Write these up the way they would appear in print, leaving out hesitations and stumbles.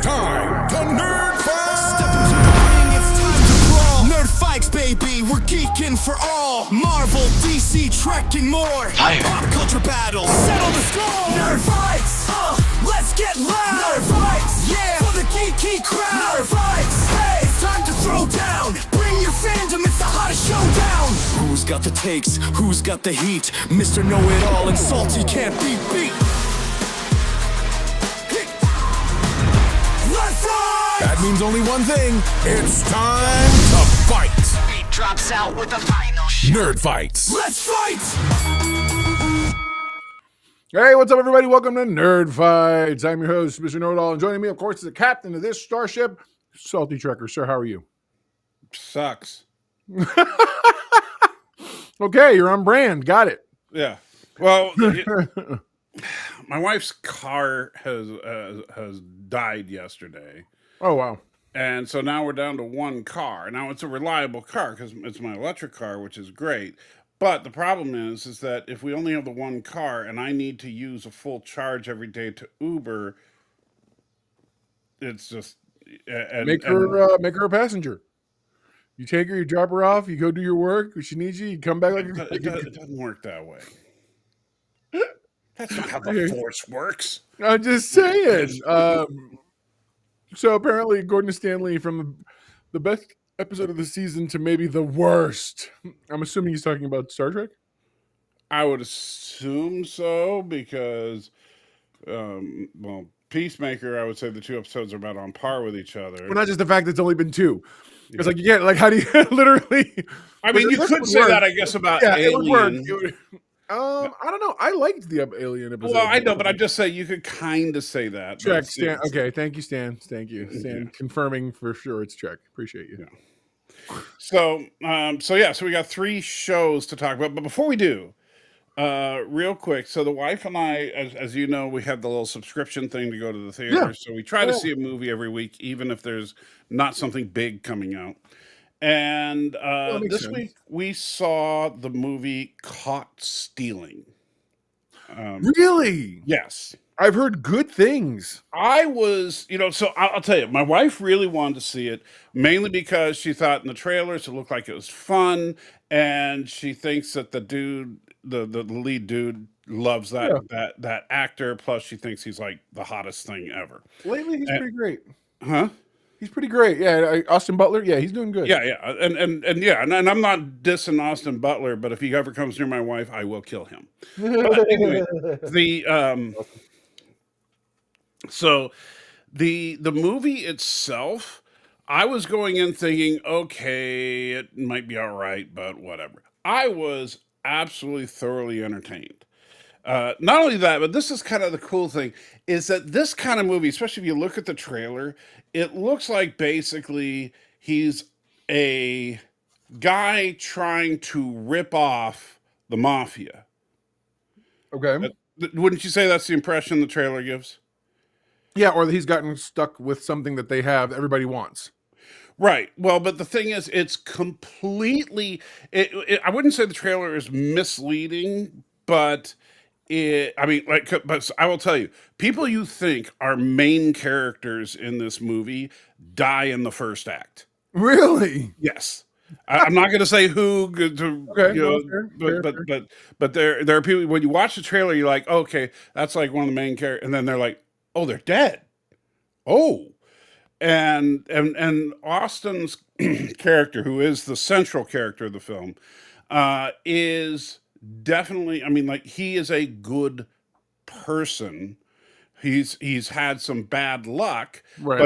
time to nerd fight! Step into the ring, it's time to brawl. Nerd fights, baby, we're geeking for all. Marvel, DC, Trek, and more. Pop culture battles, settle the score. Nerd fights, let's get loud. Nerd fights, yeah, for the geeky crowd. Nerd fights, hey, it's time to throw down. Bring your fandom, it's the hottest showdown. Who's got the takes? Who's got the heat? Mr. Know-It-All and Salty can't be beat. That means only one thing. It's time to fight. Beat drops out with the final shot. Nerd Fights. Let's fight! Hey, what's up, everybody? Welcome to Nerd Fights. I'm your host, Mr. Know-It-All, and joining me, of course, is the captain of this starship, SaltyTrekker. Sir, how are you? Sucks. Okay, you're on brand. Got it. Yeah. Well, my wife's car has died yesterday, Oh, wow. and so now we're down to one car. Now it's a reliable car because it's my electric car, which is great. But the problem is that if we only have the one car and I need to use a full charge every day to Uber, it's just Make her a passenger. You take her, you drop her off, you go do your work. If she needs you, you come back like it doesn't work that way. That's not how the force works. I'm just saying. So apparently, according to Stanley, from the best episode of the season to maybe the worst. I'm assuming he's talking about Star Trek. I would assume so because, Peacemaker, I would say the two episodes are about on par with each other. But not just the fact that it's only been two. It's like you can't, like, how do you literally? I mean, you could say that, I guess, about Alien. It would work. I don't know. I liked the Alien episode. Well, I know, but I'm just saying you could kind of say that. Check, Stan. Okay, thank you, Stan. Thank you, Stan. Confirming for sure it's check. Appreciate you. Yeah. So we got three shows to talk about. But before we do, real quick, so the wife and I, as you know, we have the little subscription thing to go to the theater. Yeah. So we try to see a movie every week, even if there's not something big coming out. And this week we saw the movie Caught Stealing. Really? Yes. I've heard good things. I was, so I'll tell you, my wife really wanted to see it, mainly because she thought in the trailers it looked like it was fun, and she thinks that the dude, the lead dude, loves that actor. Plus, she thinks he's like the hottest thing ever. Lately, he's pretty great. Huh? He's pretty great. Yeah, Austin Butler. Yeah, he's doing good. Yeah, and I'm not dissing Austin Butler, but if he ever comes near my wife, I will kill him. But anyway, So the movie itself, I was going in thinking, okay, it might be all right, but whatever. I was absolutely thoroughly entertained. Not only that, but this is kind of the cool thing, is that this kind of movie, especially if you look at the trailer, it looks like basically he's a guy trying to rip off the mafia. Okay. Wouldn't you say that's the impression the trailer gives? Yeah, or he's gotten stuck with something that they have that everybody wants. Right. Well, but the thing is, it's completely. I wouldn't say the trailer is misleading, but but I will tell you, people you think are main characters in this movie die in the first act. Really? Yes. I'm not going to say who. Okay. But there are people. When you watch the trailer, you're like, okay, that's like one of the main characters, and then they're like, oh, they're dead. Oh, and Austin's character, who is the central character of the film, is definitely. I mean, like, he is a good person. He's had some bad luck, Right.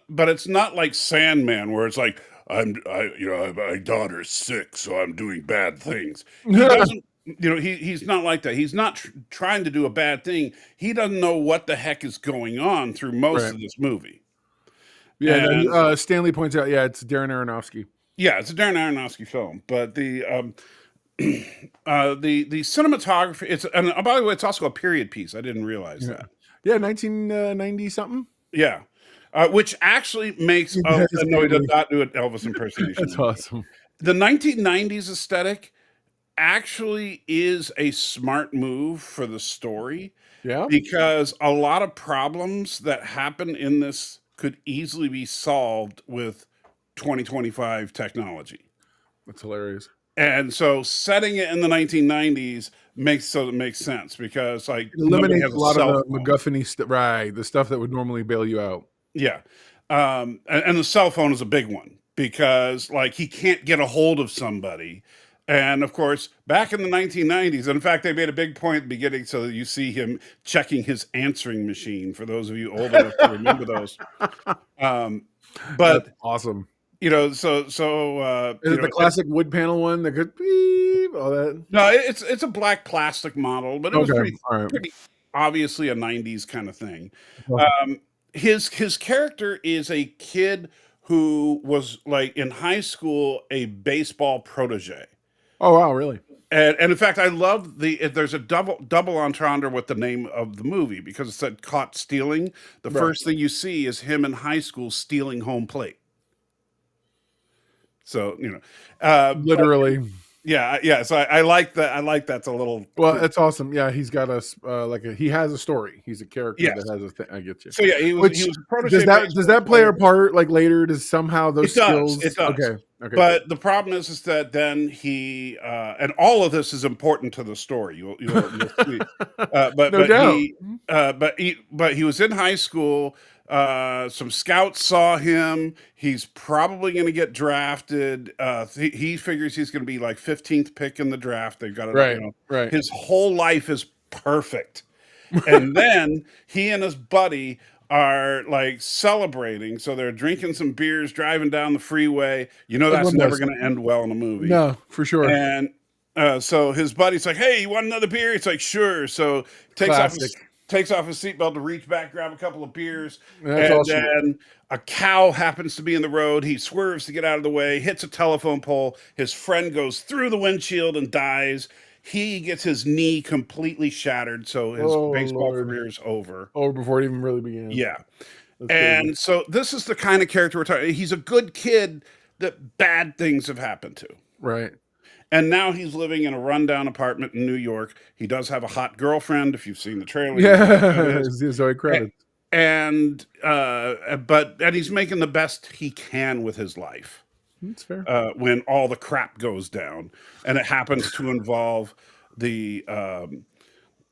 but it's not like Sandman, where it's like my daughter's sick, so I'm doing bad things. He doesn't. He's not like that. He's not trying to do a bad thing. He doesn't know what the heck is going on through most of this movie. Yeah, and Stanley points out, it's Darren Aronofsky. Yeah, it's a Darren Aronofsky film, but the cinematography. And by the way, it's also a period piece. I didn't realize that. Yeah, 1990 something. Yeah, which actually makes. No, he did not do an Elvis impersonation. That's awesome. The 1990s aesthetic actually is a smart move for the story. Yeah. Because a lot of problems that happen in this could easily be solved with 2025 technology. That's hilarious. And so setting it in the 1990s makes sense because like It nobody eliminates has a lot of the phone. MacGuffin stuff, right? The stuff that would normally bail you out. Yeah. And the cell phone is a big one because like he can't get a hold of somebody. And of course, back in the 1990s, and in fact, they made a big point at the beginning so that you see him checking his answering machine for those of you old enough to remember those. But That's awesome. you know, Is it the know, classic wood panel one that could beep, all that? no, it's a black plastic model, but it was Okay, all right. pretty obviously a 90s kind of thing. Okay. His character is a kid who was like in high school a baseball protege. Oh wow, really? And in fact, I love there's a double entendre with the name of the movie because it said caught stealing. The Right. first thing you see is him in high school stealing home plate. So, Literally. yeah. So I like that. I like that's a little. Well, that's awesome. Yeah, he's got he has a story. He's a character Yes. that has a thing. I get you. So yeah, he was a protege. Does that play a part like later? Does somehow those skills? It does. Okay. But the problem is that then he and all of this is important to the story. You'll see. No doubt. But he was in high school. Some scouts saw him. He's probably going to get drafted. He figures he's going to be like 15th pick in the draft. They've got it. Right. His whole life is perfect. And then he and his buddy are like celebrating. So they're drinking some beers, driving down the freeway. That's Everyone never does. going to end well in a movie. No, for sure. And so his buddy's like, "Hey, you want another beer?" It's like, "Sure." So takes off his seatbelt to reach back, grab a couple of beers, That's and then a cow happens to be in the road. He swerves to get out of the way, hits a telephone pole. His friend goes through the windshield and dies. He gets his knee completely shattered, so his baseball career is over. Over before it even really began. Yeah. That's And crazy. so this is the kind of character we're talking. He's a good kid that bad things have happened to. Right. And now he's living in a rundown apartment in New York. He does have a hot girlfriend, if you've seen the trailer. Yeah, Zoe Kravitz. And he's making the best he can with his life. That's fair. When all the crap goes down, and it happens to involve the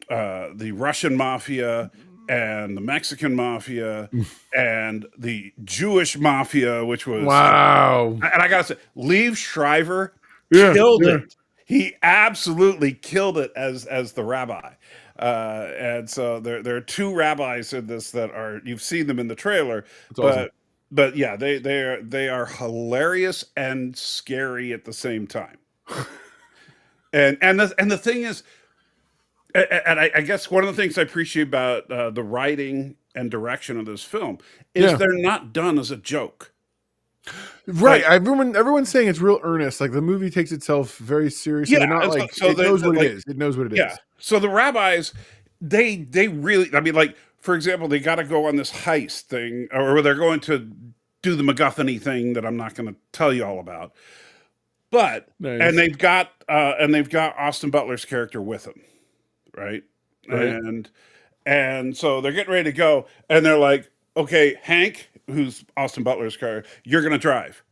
Russian mafia and the Mexican mafia and the Jewish mafia, which was Wow. And I gotta say, Liev Schreiber killed it. He absolutely killed it as the rabbi. And so there are two rabbis in this that you've seen them in the trailer, Awesome. but yeah, they are hilarious and scary at the same time. and the thing is, and I guess one of the things I appreciate about the writing and direction of this film is they're not done as a joke. Right. Everyone's saying it's real earnest. Like the movie takes itself very seriously. Yeah, Not like it knows what it is. It knows what it is. Yeah. So the rabbis, they really, I mean, like, for example, they got to go on this heist thing, or they're going to do the MacGuffin-y thing that I'm not going to tell you all about. But Nice. and they've got Austin Butler's character with him, right? And so they're getting ready to go, and they're like, "Okay, Hank, who's Austin Butler's character, you're going to drive."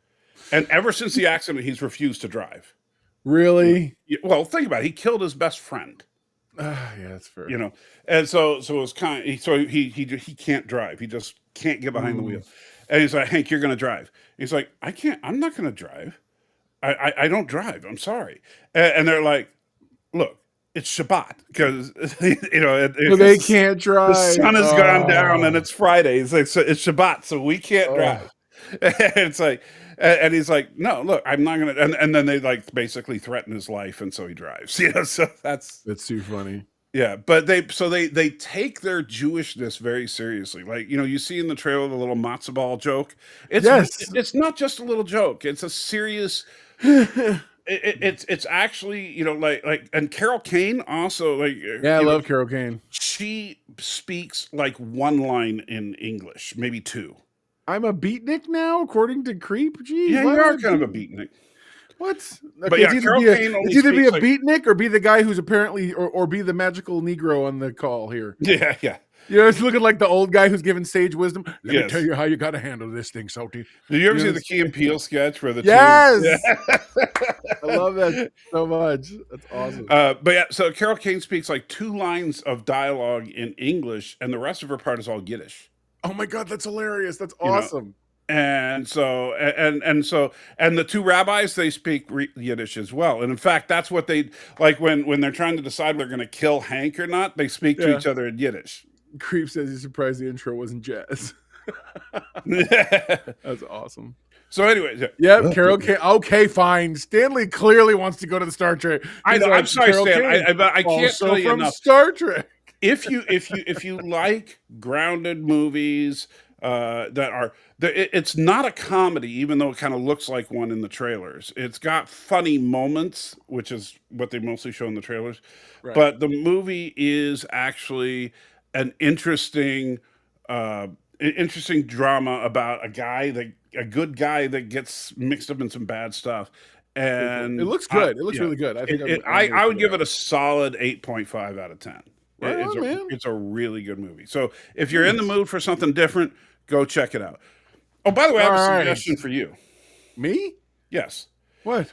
And ever since the accident, he's refused to drive. Really? Well, think about it. He killed his best friend. Yeah, that's fair. And so it was he can't drive. He just can't get behind the wheel. And he's like, "Hank, you're going to drive." He's like, "I can't. I'm not going to drive. I don't drive. I'm sorry." And they're like, "Look, it's Shabbat because they can't drive. The sun has gone down and it's Friday. It's like so it's Shabbat, so we can't drive." And it's like, and he's like, "No, look, I'm not gonna." And then they like basically threaten his life, and so he drives. So that's too funny. Yeah, but they take their Jewishness very seriously. Like, you see in the trailer the little matzo ball joke. It's not just a little joke. It's a serious. It's actually and Carol Kane also I love Carol Kane. She speaks like one line in English, maybe two. I'm a beatnik now, according to Creep. Jeez, Yeah, you are kind of a beatnik. What? Okay, But yeah, Carol Kane only it's either be a speaks beatnik or be the guy who's apparently or be the magical Negro on the call here. Yeah. It's looking like the old guy who's giving sage wisdom. Let me tell Yes. you how you got to handle this thing, Salty. Did you ever You see know, the Key and Peele sketch where the Yes! two? I love that so much. That's awesome. But yeah, so Carol Kane speaks like 2 lines of dialogue in English, and the rest of her part is all Yiddish. Oh my god, that's hilarious. That's You know, awesome. and so and the 2 rabbis, they speak Yiddish as well. And in fact, that's what they like when they're trying to decide they're going to kill Hank or not. They speak to Yeah. each other in Yiddish. Creep says he's surprised the intro wasn't jazz. That's awesome. So anyway, Yeah, Carol Kane. Okay, fine. Stanley clearly wants to go to the Star Trek. I know. I'm sorry, Carol Stan. Kane, I can't also tell you from enough. Star Trek. If you like grounded movies that are, it's not a comedy, even though it kind of looks like one in the trailers. It's got funny moments, which is what they mostly show in the trailers. Right. But the movie is actually an interesting drama about a good guy that gets mixed up in some bad stuff. And It looks good. It looks really good. I think I would give it a solid 8.5 out of 10. Right on, man. It's a really good movie. So if you're in the mood for something different, go check it out. Oh, by the way, I have a suggestion for you. Me? Yes. What?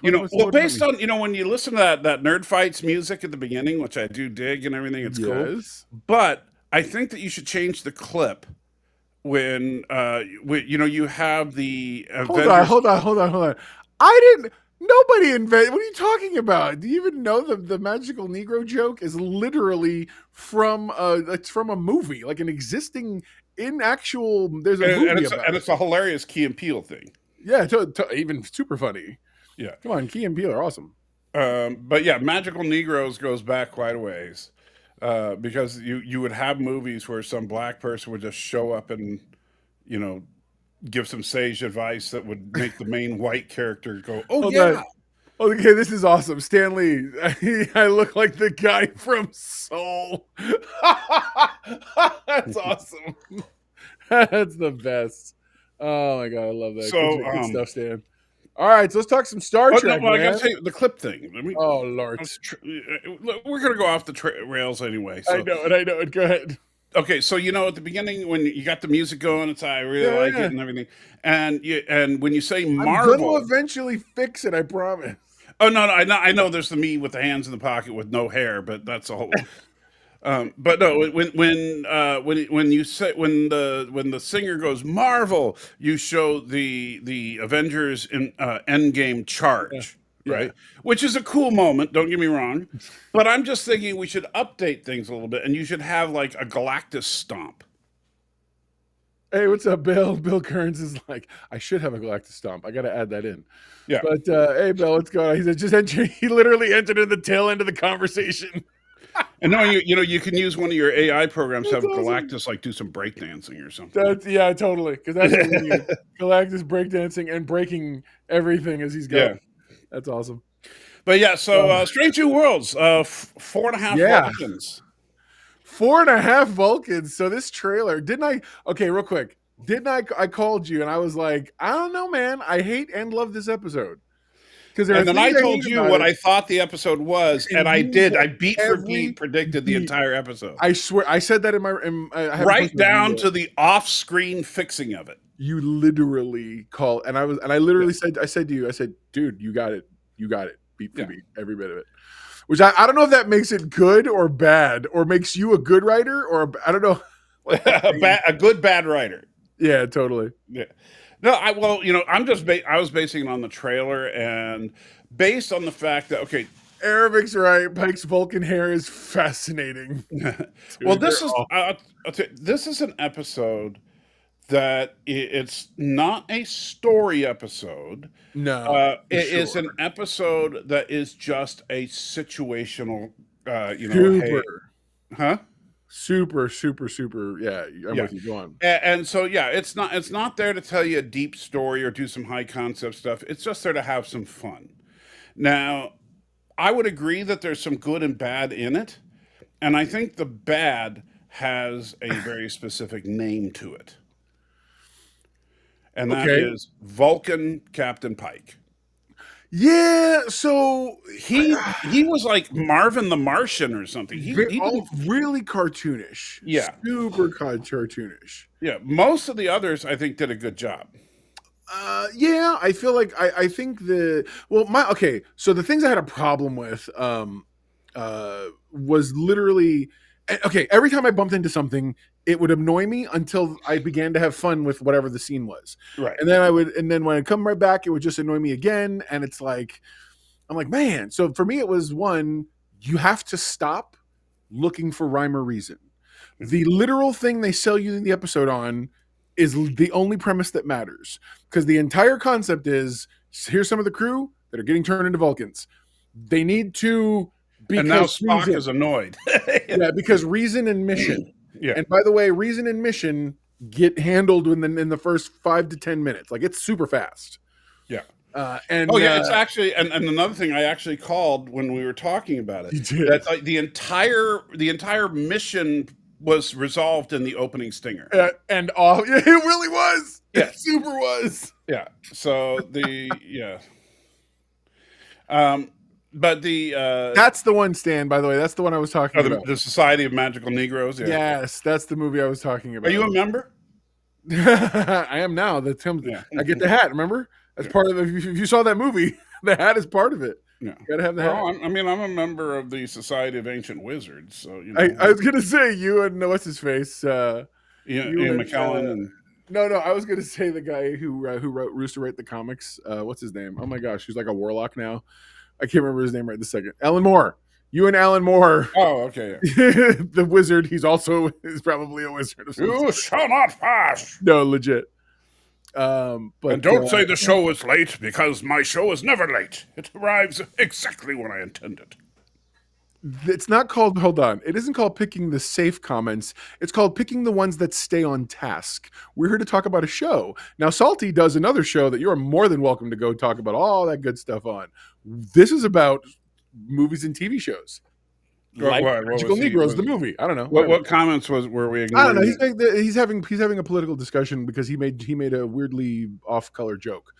Based on, when you listen to that NerdFights music at the beginning, which I do dig and everything, it's cool. But I think that you should change the clip when you have the Avengers. Hold on. I didn't. Nobody invented. What are you talking about? Do you even know the magical Negro joke is literally from a movie, like an existing in actual. There's a movie about and it's a hilarious Key and Peele thing. Yeah, even super funny. Yeah, come on, Key and Peele are awesome. But yeah, Magical Negroes goes back quite a ways because you would have movies where some black person would just show up and give some sage advice that would make the main white character go, "Oh yeah." Okay, this is awesome. Stanley, I look like the guy from Soul. That's awesome. That's the best. Oh my god, I love that. So good stuff, Stan. All right, so let's talk some Star Trek. I gotta say the clip thing. Oh Lord, we're gonna go off the rails anyway. So. I know it. Go ahead. Okay, so at the beginning when you got the music going, it's I really like it and everything, and when you say Marvel, I'm gonna eventually fix it. I promise. Oh no, I know. There's the me with the hands in the pocket with no hair, but that's a whole. But no, when you say when the singer goes Marvel, you show the Avengers in Endgame charge. Yeah. Right, which is a cool moment. Don't get me wrong, but I'm just thinking we should update things a little bit, and you should have like a Galactus stomp. Hey, what's up, Bill? Bill Kearns is like, I should have a Galactus stomp. I got to add that in. Yeah. But hey, Bill, what's going on? He said, he literally entered in the tail end of the conversation. And no, you can use one of your AI programs to have Galactus like do some breakdancing or something. Yeah, totally. Because that's what we need. Galactus breakdancing and breaking everything as he's going. Yeah. That's awesome. But yeah, so Strange New Worlds, 4.5 Vulcans. 4.5 Vulcans. So this trailer, okay, real quick. I called you and I was like, I don't know, man. I hate and love this episode. And then I told you what I thought the episode was, and I did. I beat for beat predicted the entire episode. I swear, I said that in my right down to the off-screen fixing of it. You literally called, and I literally said to you, I said, dude, you got it, beat for beat, every bit of it. Which I don't know if that makes it good or bad, or makes you a good writer, or I don't know, a good bad writer. Yeah, totally. Yeah. No, I was basing it on the trailer and based on the fact that Arabic's right. Pike's Vulcan hair is fascinating. Well, this is an episode that it's not a story episode. No, it is an episode that is just a situational. Super. Yeah, I'm with you. Go on. And so, it's not there to tell you a deep story or do some high concept stuff. It's just there to have some fun. Now, I would agree that there's some good and bad in it, and I think the bad has a very specific name to it, and that is Vulcan Captain Pike. Yeah, so He was like Marvin the Martian or something. He all didn't. really cartoonish. Yeah. Super cartoonish. Yeah, most of the others I think did a good job. Yeah, I feel like I think so the things I had a problem with was literally okay, every time I bumped into something, it would annoy me until I began to have fun with whatever the scene was. Right. And then when I come right back, it would just annoy me again. And it's like, I'm like, man. So for me, it was one, you have to stop looking for rhyme or reason. The literal thing they sell you in the episode on is the only premise that matters. Because the entire concept is here's some of the crew that are getting turned into Vulcans. They need to, And now because Spock reason, is annoyed. yeah, because reason and mission. Yeah. And by the way, reason and mission get handled in the first 5 to 10 minutes. Like it's super fast. Yeah. It's actually, and another thing I actually called when we were talking about it. You did. That like the entire mission was resolved in the opening stinger. And all it really was. Yeah. It super was. Yeah. So but that's the one, Stan, by the way. That's the one I was talking about. The Society of Magical Negroes. Yeah. Yes, that's the movie I was talking about. Are you a member? I am now. That's him. Yeah. I get the hat, remember? That's part of it. If you saw that movie, the hat is part of it. Yeah. You gotta have the hat. I'm a member of the Society of Ancient Wizards, so you know. I was gonna say you and what's his face? Ian McKellen and No, I was gonna say the guy who used to write the comics. What's his name? Oh my gosh, he's like a warlock now. I can't remember his name right this second. Alan Moore. You and Alan Moore. Oh, okay. Yeah. The wizard. He's probably a wizard. You shall not pass. No, legit. But and don't say the show is late, because my show is never late. It arrives exactly when I intend it. It's not called, hold on. It isn't called picking the safe comments. It's called picking the ones that stay on task. We're here to talk about a show. Now, Salty does another show that you're more than welcome to go talk about all that good stuff on. This is about movies and TV shows. Like Magical Negroes, the movie. I don't know. What comments were we ignoring? I don't know. He's having a political discussion because he made a weirdly off-color joke.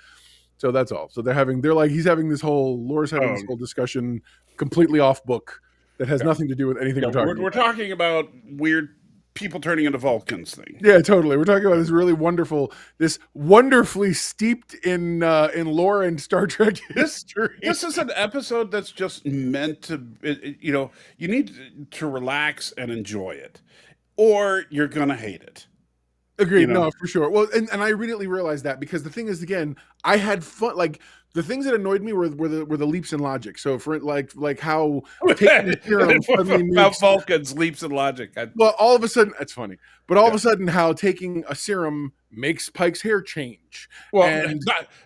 So that's all. So Laura's having this whole discussion completely off book that has nothing to do with anything we're talking about weird people turning into Vulcans thing. Yeah, totally. We're talking about this wonderfully steeped in lore and Star Trek history. This is an episode that's just meant to, you need to relax and enjoy it, or you're gonna hate it. Agreed. No, for sure. Well, and I immediately realized that because the thing is, again, I had fun. Like the things that annoyed me were the leaps in logic. So for like how taking the serum suddenly makes Vulcans leaps in logic. Well, all of a sudden, that's funny. But all of a sudden, how taking a serum makes Pike's hair change. Well,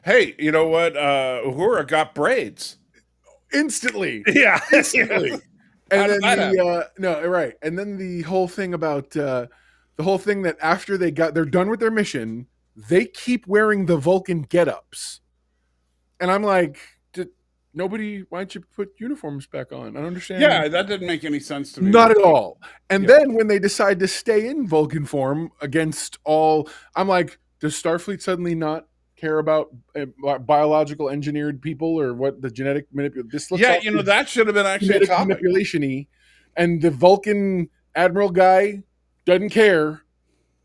hey, you know what? Uhura got braids instantly. Yeah, instantly. And then right. And then the whole thing about that after they're done with their mission, they keep wearing the Vulcan get-ups. And I'm like, why don't you put uniforms back on? I don't understand. Yeah, that didn't make any sense to me. Not at all. And then when they decide to stay in Vulcan form against all, I'm like, does Starfleet suddenly not care about biological engineered people or what the genetic manipulation? That should have been actually manipulation-y. And the Vulcan admiral guy doesn't care.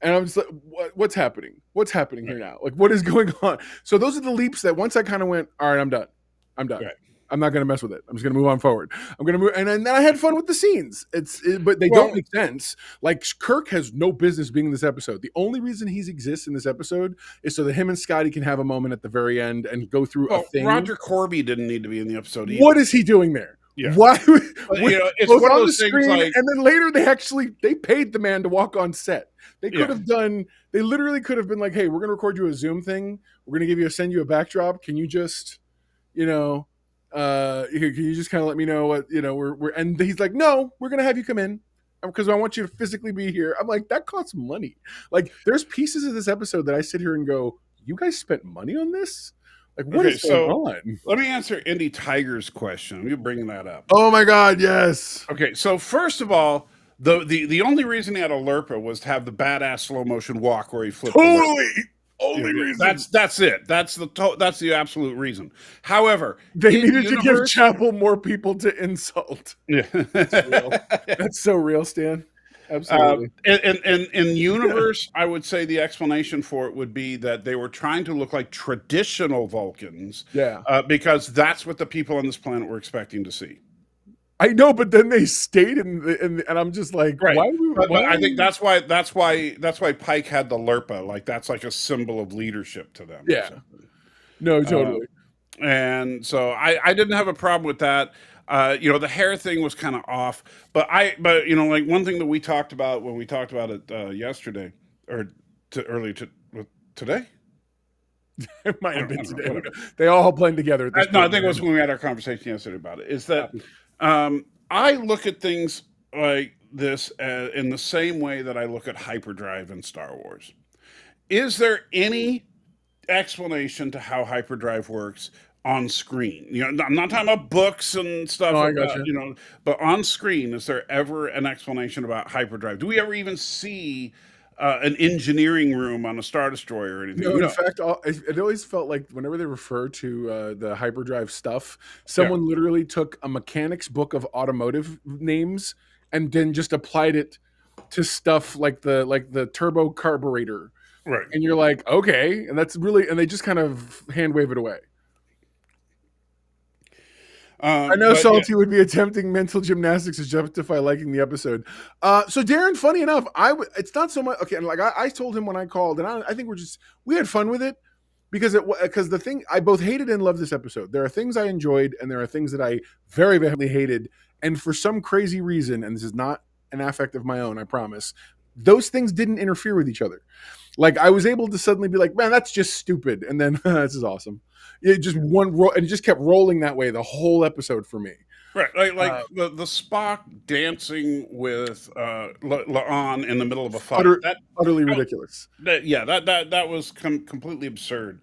And I'm just like, what's happening? What's happening here now? Like, what is going on? So those are the leaps that once I kind of went, all right, I'm done. Right. I'm not going to mess with it. I'm just going to move on forward. I'm going to move. And then I had fun with the scenes. But they don't make sense. Like Kirk has no business being in this episode. The only reason he exists in this episode is so that him and Scotty can have a moment at the very end and go through a thing. Roger Corby didn't need to be in the episode either. What is he doing there? Yeah. Why? It's one of those things like, and then later they paid the man to walk on set. They could have done. They literally could have been like, "Hey, we're going to record you a Zoom thing. We're going to send you a backdrop. Can you just, can you just kind of let me know what we're?" And he's like, "No, we're going to have you come in because I want you to physically be here." I'm like, that costs money. Like, there's pieces of this episode that I sit here and go, "You guys spent money on this." Like, what is going on? Let me answer Indy Tiger's question. You bring that up. Oh my God, yes. Okay, so first of all, the only reason he had a Lurpa was to have the badass slow motion walk where he flipped. Totally. Only reason. That's it. That's the absolute reason. However, They in needed to give universe- Chapel more people to insult. Yeah. That's real. That's so real, Stan. Absolutely. In universe, I would say the explanation for it would be that they were trying to look like traditional Vulcans, Yeah. because that's what the people on this planet were expecting to see. I know, but then they stayed and I'm just like, Right. why? But I think that's why Pike had the Lurpa. Like that's like a symbol of leadership to them. Yeah. No, totally. And so I didn't have a problem with that. The hair thing was kind of off, but like one thing that we talked about when we talked about it yesterday or today. It might have been today. They all blend together. I think it was when we had our conversation yesterday about it. Is that I look at things like this in the same way that I look at hyperdrive in Star Wars. Is there any explanation to how hyperdrive works on screen? I'm not talking about books and stuff. I got but on screen, is there ever an explanation about hyperdrive? Do we ever even see an engineering room on a Star Destroyer or anything? No, in fact, it always felt like whenever they refer to the hyperdrive stuff, someone literally took a mechanic's book of automotive names and then just applied it to stuff like the turbo carburetor. Right. And you're like, okay, and that's really, and they just kind of hand wave it away. I know Salty would be attempting mental gymnastics to justify liking the episode. So Darren, funny enough, it's not so much okay. And like I told him when I called, and I think we had fun with it because the thing I both hated and loved this episode. There are things I enjoyed, and there are things that I very vehemently hated. And for some crazy reason, and this is not an affect of my own, I promise, those things didn't interfere with each other. Like I was able to suddenly be like, man, that's just stupid, and then this is awesome. It just and it just kept rolling that way the whole episode for me. Right, like the Spock dancing with La'an in the middle of a fight. Utterly ridiculous. That was completely absurd.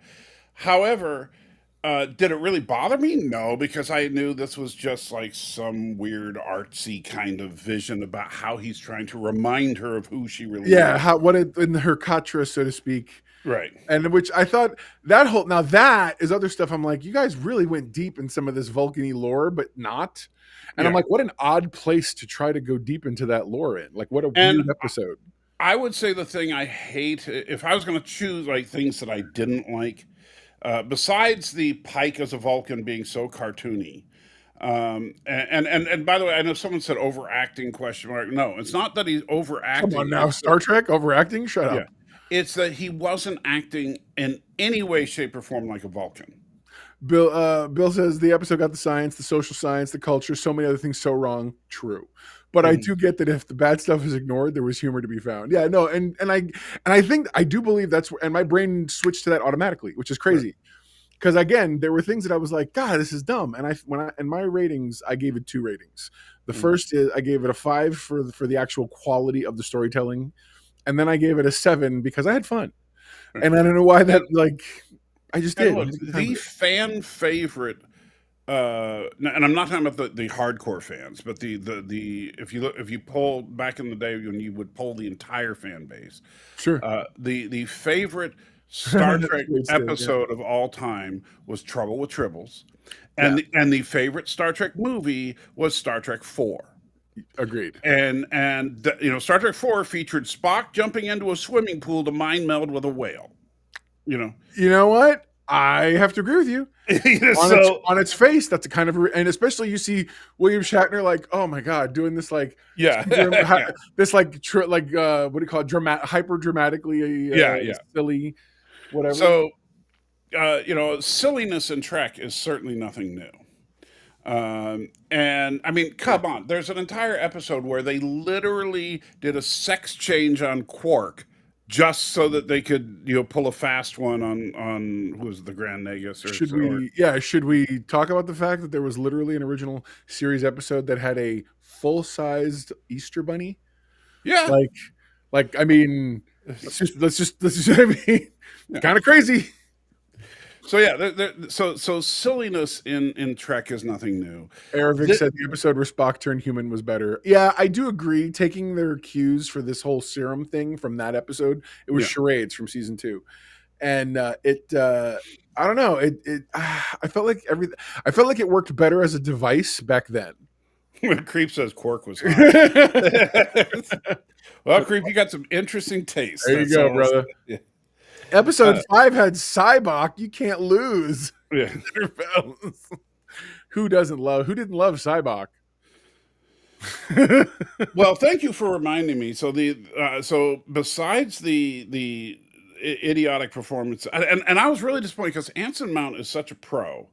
However, did it really bother me? No, because I knew this was just like some weird artsy kind of vision about how he's trying to remind her of who she really is. Yeah, in her katra, so to speak. Right. And which I thought that is other stuff. I'm like, you guys really went deep in some of this Vulcan-y lore, but not. And I'm like, what an odd place to try to go deep into that lore in. Like, what a weird episode. I would say the thing I hate, if I was going to choose like things that I didn't like, besides the Pike as a Vulcan being so cartoony, and by the way, I know someone said overacting ? No, it's not that he's overacting. Come on now, Star Trek overacting? Shut up. It's that he wasn't acting in any way, shape, or form like a Vulcan. Bill says the episode got the science, the social science, the culture, so many other things so wrong. True. But I do get that if the bad stuff is ignored, there was humor to be found. Yeah, no, and I think I do believe that's where, and my brain switched to that automatically, which is crazy. Because again, there were things that I was like, God, this is dumb. And in my ratings, I gave it 2 ratings. The first is I gave it a 5 for the actual quality of the storytelling, and then I gave it a 7 because I had fun. And I don't know why that I just did. Look, the fan favorite. And I'm not talking about the hardcore fans, but the if you poll back in the day when you would poll the entire fan base, sure. The favorite Star Trek episode of all time was Trouble with Tribbles, and the favorite Star Trek movie was Star Trek 4. Agreed. And Star Trek 4 featured Spock jumping into a swimming pool to mind meld with a whale. You know what? I have to agree with you. On its face, that's a kind of, and especially you see William Shatner like, oh my God, doing this this what do you call it, hyper dramatically silly, whatever. So silliness in Trek is certainly nothing new. And I mean, come on, there's an entire episode where they literally did a sex change on Quark just so that they could, pull a fast one on who was the Grand Nagus? Should we talk about the fact that there was literally an original series episode that had a full-sized Easter bunny? Yeah, I mean, let's just I mean, kind of crazy. So so silliness in Trek is nothing new. Aravic said the episode where Spock turned human was better. Yeah, I do agree. Taking their cues for this whole serum thing from that episode, it was charades from season 2, and I don't know. I felt like everything. I felt like it worked better as a device back then. Creep says Quark was hot. Well, Creep, you got some interesting taste. There you That's go, all. brother. Yeah. Episode 5 had Cybok. You can't lose. Yeah. Who didn't love Cybok? Well, thank you for reminding me. So besides the idiotic performance, and I was really disappointed because Anson Mount is such a pro.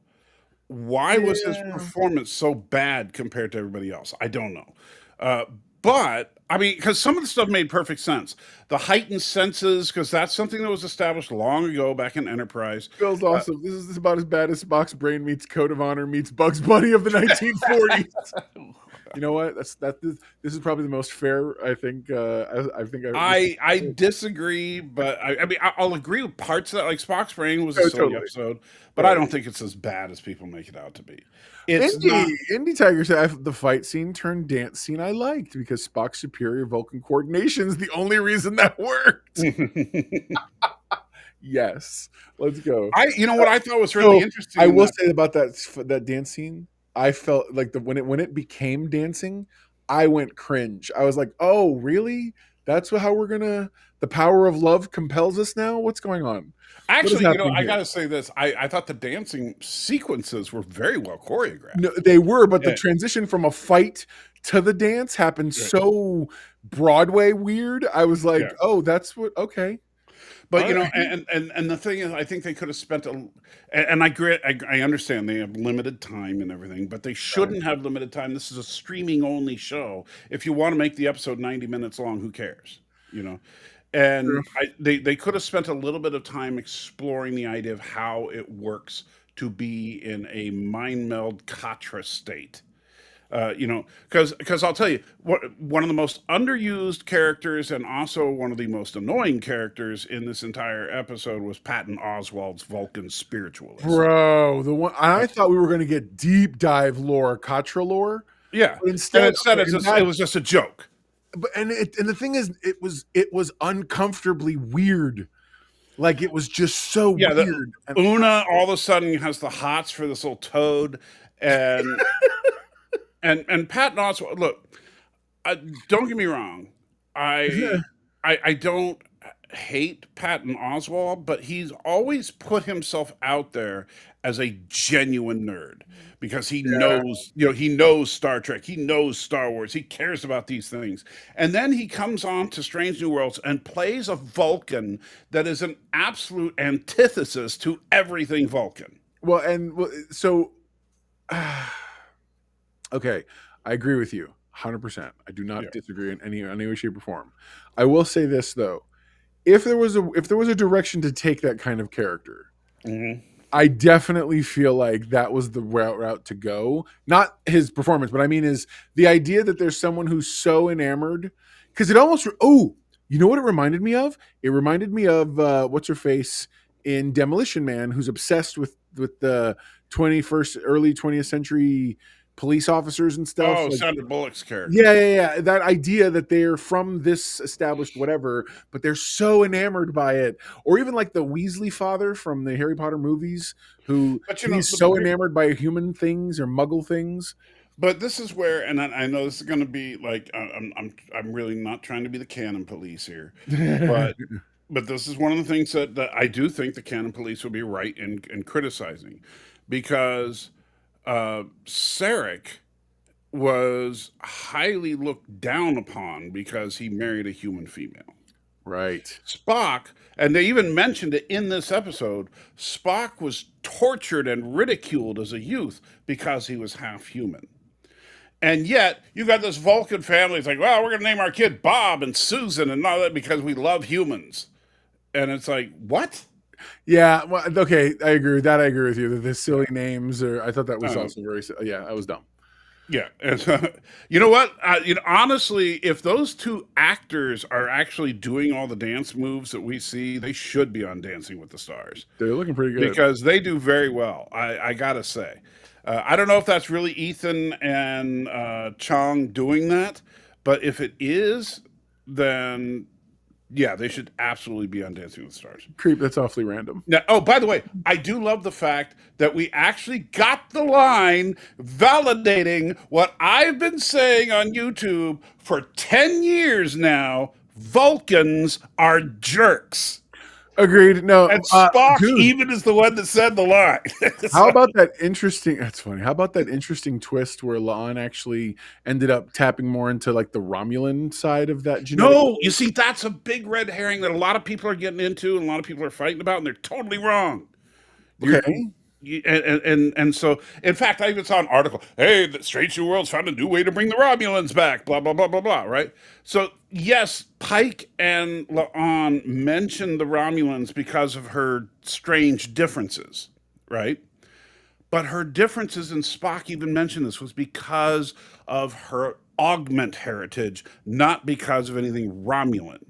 Why was his performance so bad compared to everybody else? I don't know. But I mean, because some of the stuff made perfect sense. The heightened senses, because that's something that was established long ago back in Enterprise. Feels awesome. This is about as bad as Spock's brain meets Code of Honor meets Bugs Bunny of the 1940s. You know what? This is probably the most fair. I think. I disagree, but I mean I'll agree with parts of that. Like Spock's brain was a silly episode, but I don't think it's as bad as people make it out to be. It's Indie Tiger said the fight scene turned dance scene I liked because Spock's superior Vulcan coordination is the only reason that worked. Yes, let's go. You know what I thought was really interesting. I will say about that dance scene. I felt like when it became dancing, I went cringe. I was like, "Oh, really? That's how we're gonna? The power of love compels us now. What's going on?" Actually, I gotta say this. I thought the dancing sequences were very well choreographed. No, they were, but the transition from a fight to the dance happened so Broadway weird. I was like, "Oh, that's what? Okay." But and the thing is, I think they could have spent and I understand they have limited time and everything, but they shouldn't have limited time. This is a streaming only show. If you want to make the episode 90 minutes long, who cares? And they could have spent a little bit of time exploring the idea of how it works to be in a mind meld Katra state. Because I'll tell you, one of the most underused characters and also one of the most annoying characters in this entire episode was Patton Oswalt's Vulcan spiritualist. Bro, the one I thought we were going to get deep dive lore, Katra lore. Yeah, but instead it was just a joke. But and the thing is, it was uncomfortably weird. Like it was just so weird. Una all of a sudden has the hots for this little toad, and. And Patton Oswalt, look, don't get me wrong. I don't hate Patton Oswalt, but he's always put himself out there as a genuine nerd because he knows, he knows Star Trek, he knows Star Wars, he cares about these things. And then he comes on to Strange New Worlds and plays a Vulcan that is an absolute antithesis to everything Vulcan. Okay, I agree with you 100%. I do not disagree in any way, shape, or form. I will say this though: if there was a direction to take that kind of character, I definitely feel like that was the route to go. Not his performance, but I mean is the idea that there's someone who's so enamored because it almost. Oh, you know what it reminded me of? It reminded me of what's her face in Demolition Man, who's obsessed with the early 20th century. Police officers and stuff. Oh, Sandra Bullock's character. Yeah. That idea that they're from this established whatever, but they're so enamored by it. Or even like the Weasley father from the Harry Potter movies, who he's so enamored by human things or Muggle things. But this is where, and I know this is going to be like, I'm really not trying to be the canon police here, but this is one of the things that I do think the canon police would be right in criticizing, because. Sarek was highly looked down upon because he married a human female. Right. Spock, and they even mentioned it in this episode, Spock was tortured and ridiculed as a youth because he was half human. And yet, you got this Vulcan family. It's like, well, we're going to name our kid Bob and Susan and all that because we love humans. And it's like, what? Yeah, well, okay, I agree with that. I agree with you that the silly names are. I thought that was also very. Yeah, that was dumb. Yeah, and you know what? Honestly, if those two actors are actually doing all the dance moves that we see, they should be on Dancing with the Stars. They're looking pretty good because they do very well. I gotta say, I don't know if that's really Ethan and Chong doing that, but if it is, then Yeah, they should absolutely be on Dancing with the Stars. Creep, that's awfully random. Now, oh, by the way, I do love the fact that we actually got the line validating what I've been saying on YouTube for 10 years now. Vulcans are jerks. Agreed. No, And Spock dude, even is the one that said the line. how about that interesting? That's funny. How about that interesting twist where La'an actually ended up tapping more into like the Romulan side of that genetic? No, you see, that's a big red herring that a lot of people are getting into and a lot of people are fighting about, and they're totally wrong. Okay. And so, in fact, I even saw an article. Hey, the Strange New Worlds found a new way to bring the Romulans back. Blah blah blah blah blah. Right. So yes, Pike and La'an mentioned the Romulans because of her strange differences. Right. But her differences, and Spock even mentioned this, was because of her augment heritage, not because of anything Romulan.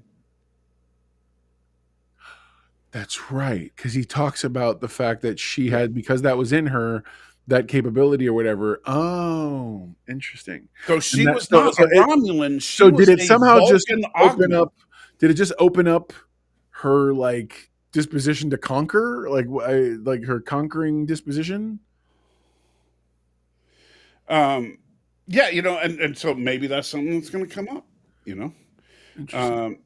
That's right, because he talks about the fact that she had, because that was in her, that capability or whatever. Oh, interesting. So she that- was so- not so a it- Romulan. She So was did it a somehow just Vulcan open augment. up? Did it just open up her like disposition to conquer, like her conquering disposition? Yeah, and so maybe that's something that's going to come up, Interesting.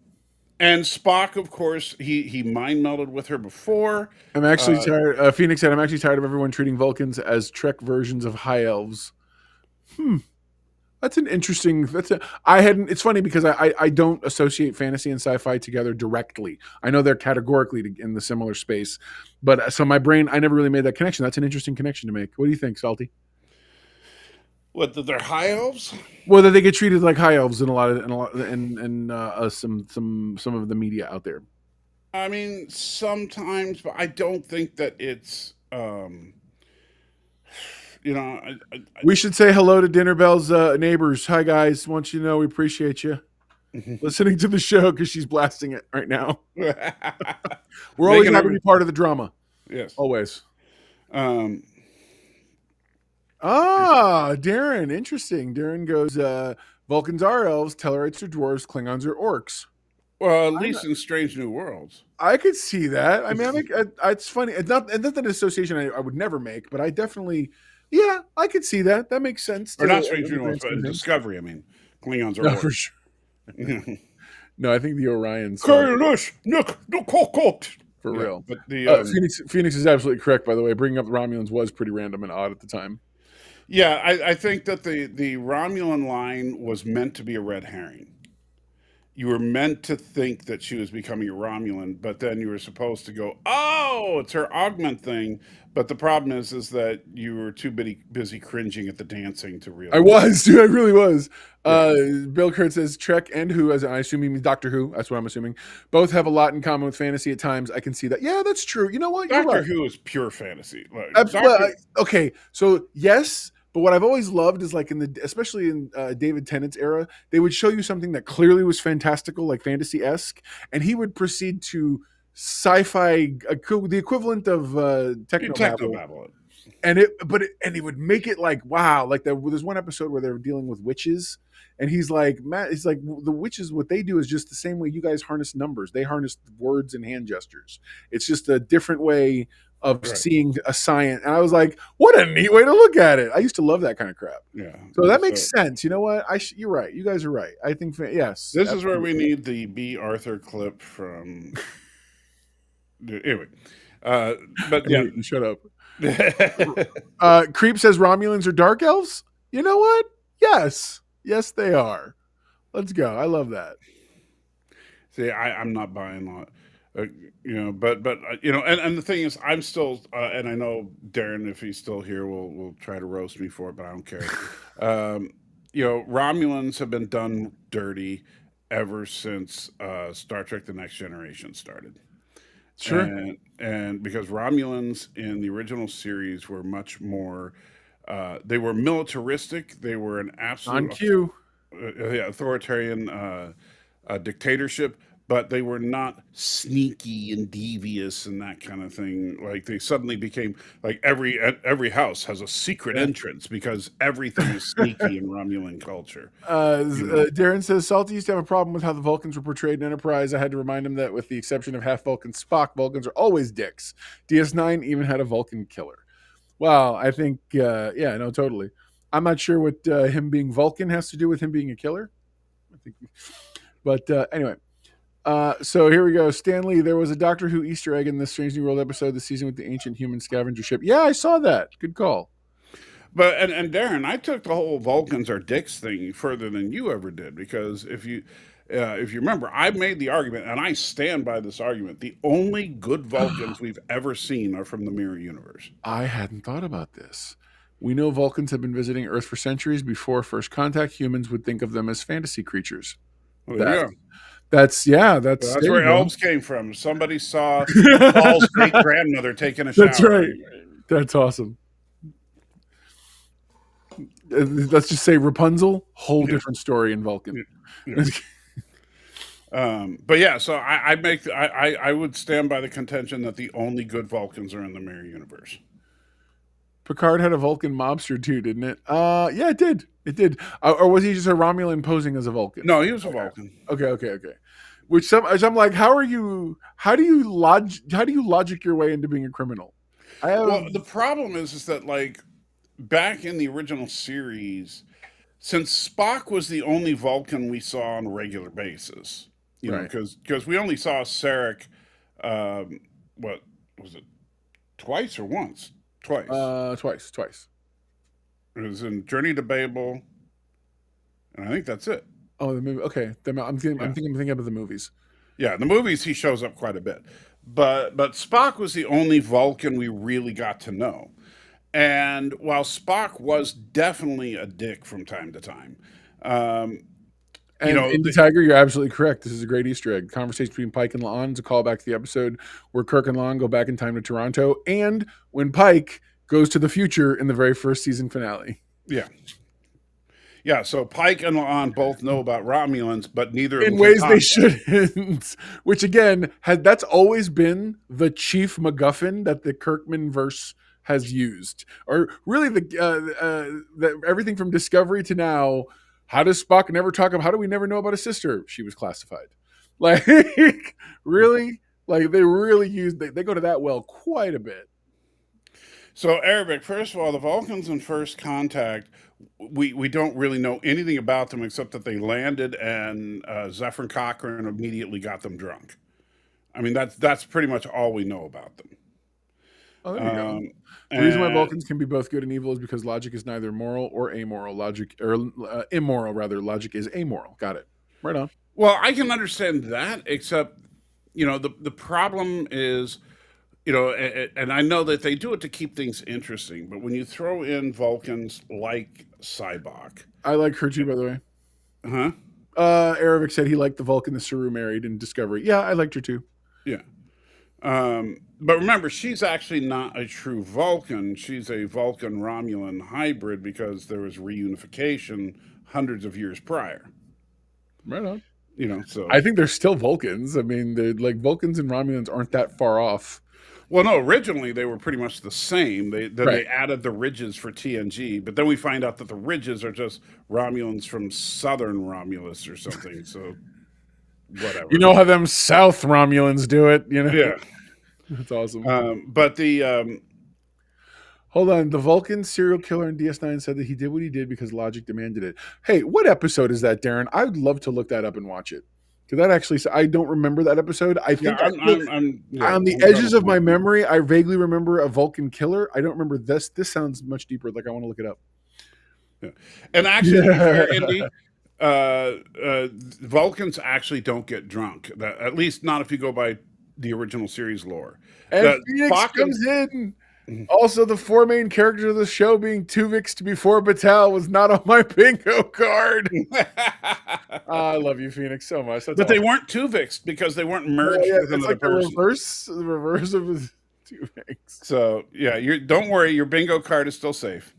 And Spock, of course, he mind melded with her before. I'm actually tired. Phoenix said, "I'm actually tired of everyone treating Vulcans as Trek versions of high elves." That's an interesting. I hadn't. It's funny because I don't associate fantasy and sci-fi together directly. I know they're categorically in the similar space, but so my brain, I never really made that connection. That's an interesting connection to make. What do you think, Salty? What, that they're high elves? Well, that they get treated like high elves in some of the media out there. I mean, sometimes, but I don't think that it's, We should say hello to Dinner Bell's neighbors. Hi, guys. Want you to know we appreciate you listening to the show because she's blasting it right now. We're always happy to be part of the drama. Yes. Always. Darren. Interesting. Darren goes, Vulcans are elves, Tellarites are dwarves, Klingons are orcs. Well, at least in Strange New Worlds. I could see that. I mean, it's funny. It's not an association I would never make, but I definitely, yeah, I could see that. That makes sense. Or not Strange New Worlds, but in Discovery, I mean, Klingons are orcs. For sure. No, I think the Orions. For real. But the Phoenix is absolutely correct, by the way. Bringing up the Romulans was pretty random and odd at the time. Yeah, I think that the Romulan line was meant to be a red herring. You were meant to think that she was becoming a Romulan, but then you were supposed to go, oh, it's her augment thing. But the problem is that you were too busy cringing at the dancing to realize. I was, dude. I really was. Yeah. Bill Kurt says Trek and Who, as I assume he means Doctor Who. That's what I'm assuming. Both have a lot in common with fantasy at times. I can see that. Yeah, that's true. You know what? Doctor Who is pure fantasy. Okay, so yes. But what I've always loved is like especially in David Tennant's era, they would show you something that clearly was fantastical, like fantasy-esque, and he would proceed to sci-fi, the equivalent of technobabble. And he would make it like, wow, like there's one episode where they're dealing with witches, and he's like, Matt, it's like the witches, what they do is just the same way you guys harness numbers. They harness words and hand gestures. It's just a different way of seeing a science. And I was like, what a neat way to look at it. I used to love that kind of crap. Yeah. So that makes sense. You know what? You're right. You guys are right. I think, yes. This is where we need the B. Arthur clip from. Anyway. But yeah. Shut up. Creep says Romulans are dark elves. You know what? Yes. Yes, they are. Let's go. I love that. See, I'm not buying that. But and the thing is, I'm still, and I know Darren, if he's still here, will try to roast me for it, but I don't care. Romulans have been done dirty ever since Star Trek: The Next Generation started. Sure. And because Romulans in the original series were much more, they were militaristic. They were an absolute on cue, authoritarian dictatorship. but they were not sneaky and devious and that kind of thing. Like they suddenly became like every house has a secret entrance because everything is sneaky in Romulan culture. Darren says Salty used to have a problem with how the Vulcans were portrayed in Enterprise. I had to remind him that with the exception of half Vulcan Spock, Vulcans are always dicks. DS9 even had a Vulcan killer. Well, I think, no, totally. I'm not sure what him being Vulcan has to do with him being a killer. I think, but anyway. So here we go. Stanley, there was a Doctor Who Easter egg in the Strange New World episode this season with the ancient human scavenger ship. Yeah, I saw that. Good call. But and Darren, I took the whole Vulcans are dicks thing further than you ever did, because if you remember, I made the argument, and I stand by this argument. The only good Vulcans we've ever seen are from the Mirror Universe. I hadn't thought about this. We know Vulcans have been visiting Earth for centuries. Before First Contact, humans would think of them as fantasy creatures. Well, That's where elves came from. Somebody saw Paul's great grandmother taking a shower. That's right. That's awesome. Let's just say Rapunzel, whole different story in Vulcan. But yeah, so I would stand by the contention that the only good Vulcans are in the Mirror Universe. Picard had a Vulcan mobster too, didn't it? Yeah, it did. It did. Or was he just a Romulan posing as a Vulcan? No, he was a Vulcan. Okay. Which I'm like, how do you logic your way into being a criminal? Well, the problem is that like back in the original series, since Spock was the only Vulcan we saw on a regular basis, you know, because we only saw Sarek, what was it, twice or once? Twice. Twice. It was in Journey to Babel, and I think that's it. Oh, the movie. Okay, I'm thinking about the movies. Yeah, in the movies he shows up quite a bit, but Spock was the only Vulcan we really got to know. And while Spock was definitely a dick from time to time, the Tiger, you're absolutely correct. This is a great Easter egg. Conversation between Pike and La'an is a callback to the episode where Kirk and La'an go back in time to Toronto, and when Pike goes to the future in the very first season finale. Yeah, so Pike and La'an both know about Romulans, but neither of them in ways they shouldn't. Which again, that's always been the chief MacGuffin that the Kirkman verse has used, or really the everything from Discovery to now. How does Spock never talk about? How do we never know about a sister? She was classified. Like really, like they really use. They go to that well quite a bit. So Arabic, first of all, the Vulcans in First Contact, we don't really know anything about them except that they landed and Zephyr Cochrane immediately got them drunk. I mean, that's pretty much all we know about them. Oh, there you go. The reason why Vulcans can be both good and evil is because logic is neither moral or amoral. Immoral rather. Logic is amoral. Got it. Right on. Well, I can understand that, except the problem is, and I know that they do it to keep things interesting, but when you throw in Vulcans like Cybok. I like her too, by the way. Huh? Aravic said he liked the Vulcan that Saru married in Discovery. Yeah, I liked her too. Yeah. But remember, she's actually not a true Vulcan. She's a Vulcan-Romulan hybrid because there was reunification hundreds of years prior. Right on. So I think they're still Vulcans. I mean, Vulcans and Romulans aren't that far off. Well, no, originally they were pretty much the same. They added the ridges for TNG, but then we find out that the ridges are just Romulans from Southern Romulus or something. So whatever. You know how them South Romulans do it, Yeah. That's awesome. But hold on. The Vulcan serial killer in DS9 said that he did what he did because logic demanded it. Hey, what episode is that, Darren? I would love to look that up and watch it. Because that actually, I don't remember that episode. I think on the edges of my memory, I vaguely remember a Vulcan killer. I don't remember this. This sounds much deeper. Like I want to look it up. Yeah. And actually, Vulcans actually don't get drunk. At least not if you go by the original series lore. And Phoenix comes in. Also, the four main characters of the show being Tuvix before Batal was not on my bingo card. I love you, Phoenix, so much. But they weren't Tuvix because they weren't merged with another person. The reverse of Tuvix. So yeah, don't worry, your bingo card is still safe.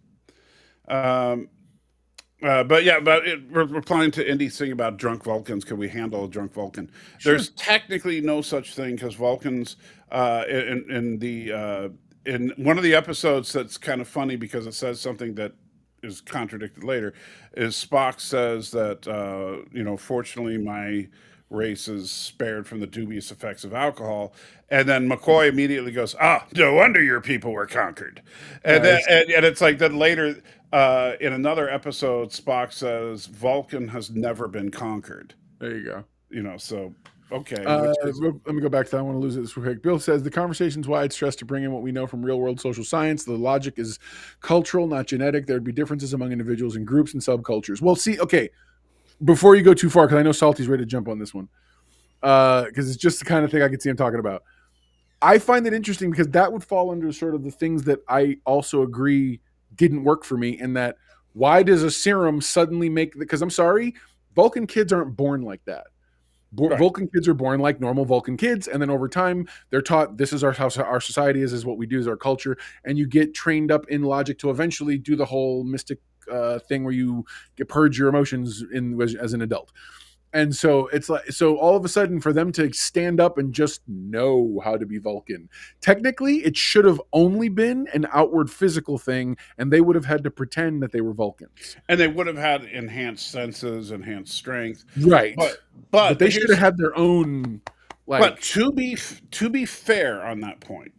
We're replying to Indy's thing about drunk Vulcans. Can we handle a drunk Vulcan? Sure. There's technically no such thing because Vulcans in one of the episodes that's kind of funny because it says something that is contradicted later. Is Spock says that fortunately my race is spared from the dubious effects of alcohol, and then McCoy immediately goes, no wonder your people were conquered, and Nice. and it's like then later. In another episode, Spock says Vulcan has never been conquered. There you go. So okay. Let me go back to that. I want to lose it this quick. Bill says the conversation's wide stressed to bring in what we know from real world social science. The logic is cultural, not genetic. There'd be differences among individuals and groups and subcultures. Well, see, okay, before you go too far, because I know Salty's ready to jump on this one, because it's just the kind of thing I could see him talking about. I find it interesting because that would fall under sort of the things that I also agree didn't work for me, in that why does a serum suddenly make, because I'm sorry, Vulcan kids aren't born like that. Right. Vulcan kids are born like normal Vulcan kids, and then over time they're taught this is how our society is what we do, is our culture, and you get trained up in logic to eventually do the whole mystic thing where you purge your emotions as an adult. And so it's like, so all of a sudden for them to stand up and just know how to be Vulcan, technically it should have only been an outward physical thing, and they would have had to pretend that they were Vulcans. And they would have had enhanced senses, enhanced strength. Right. But they should have had their own, like. But to be fair on that point,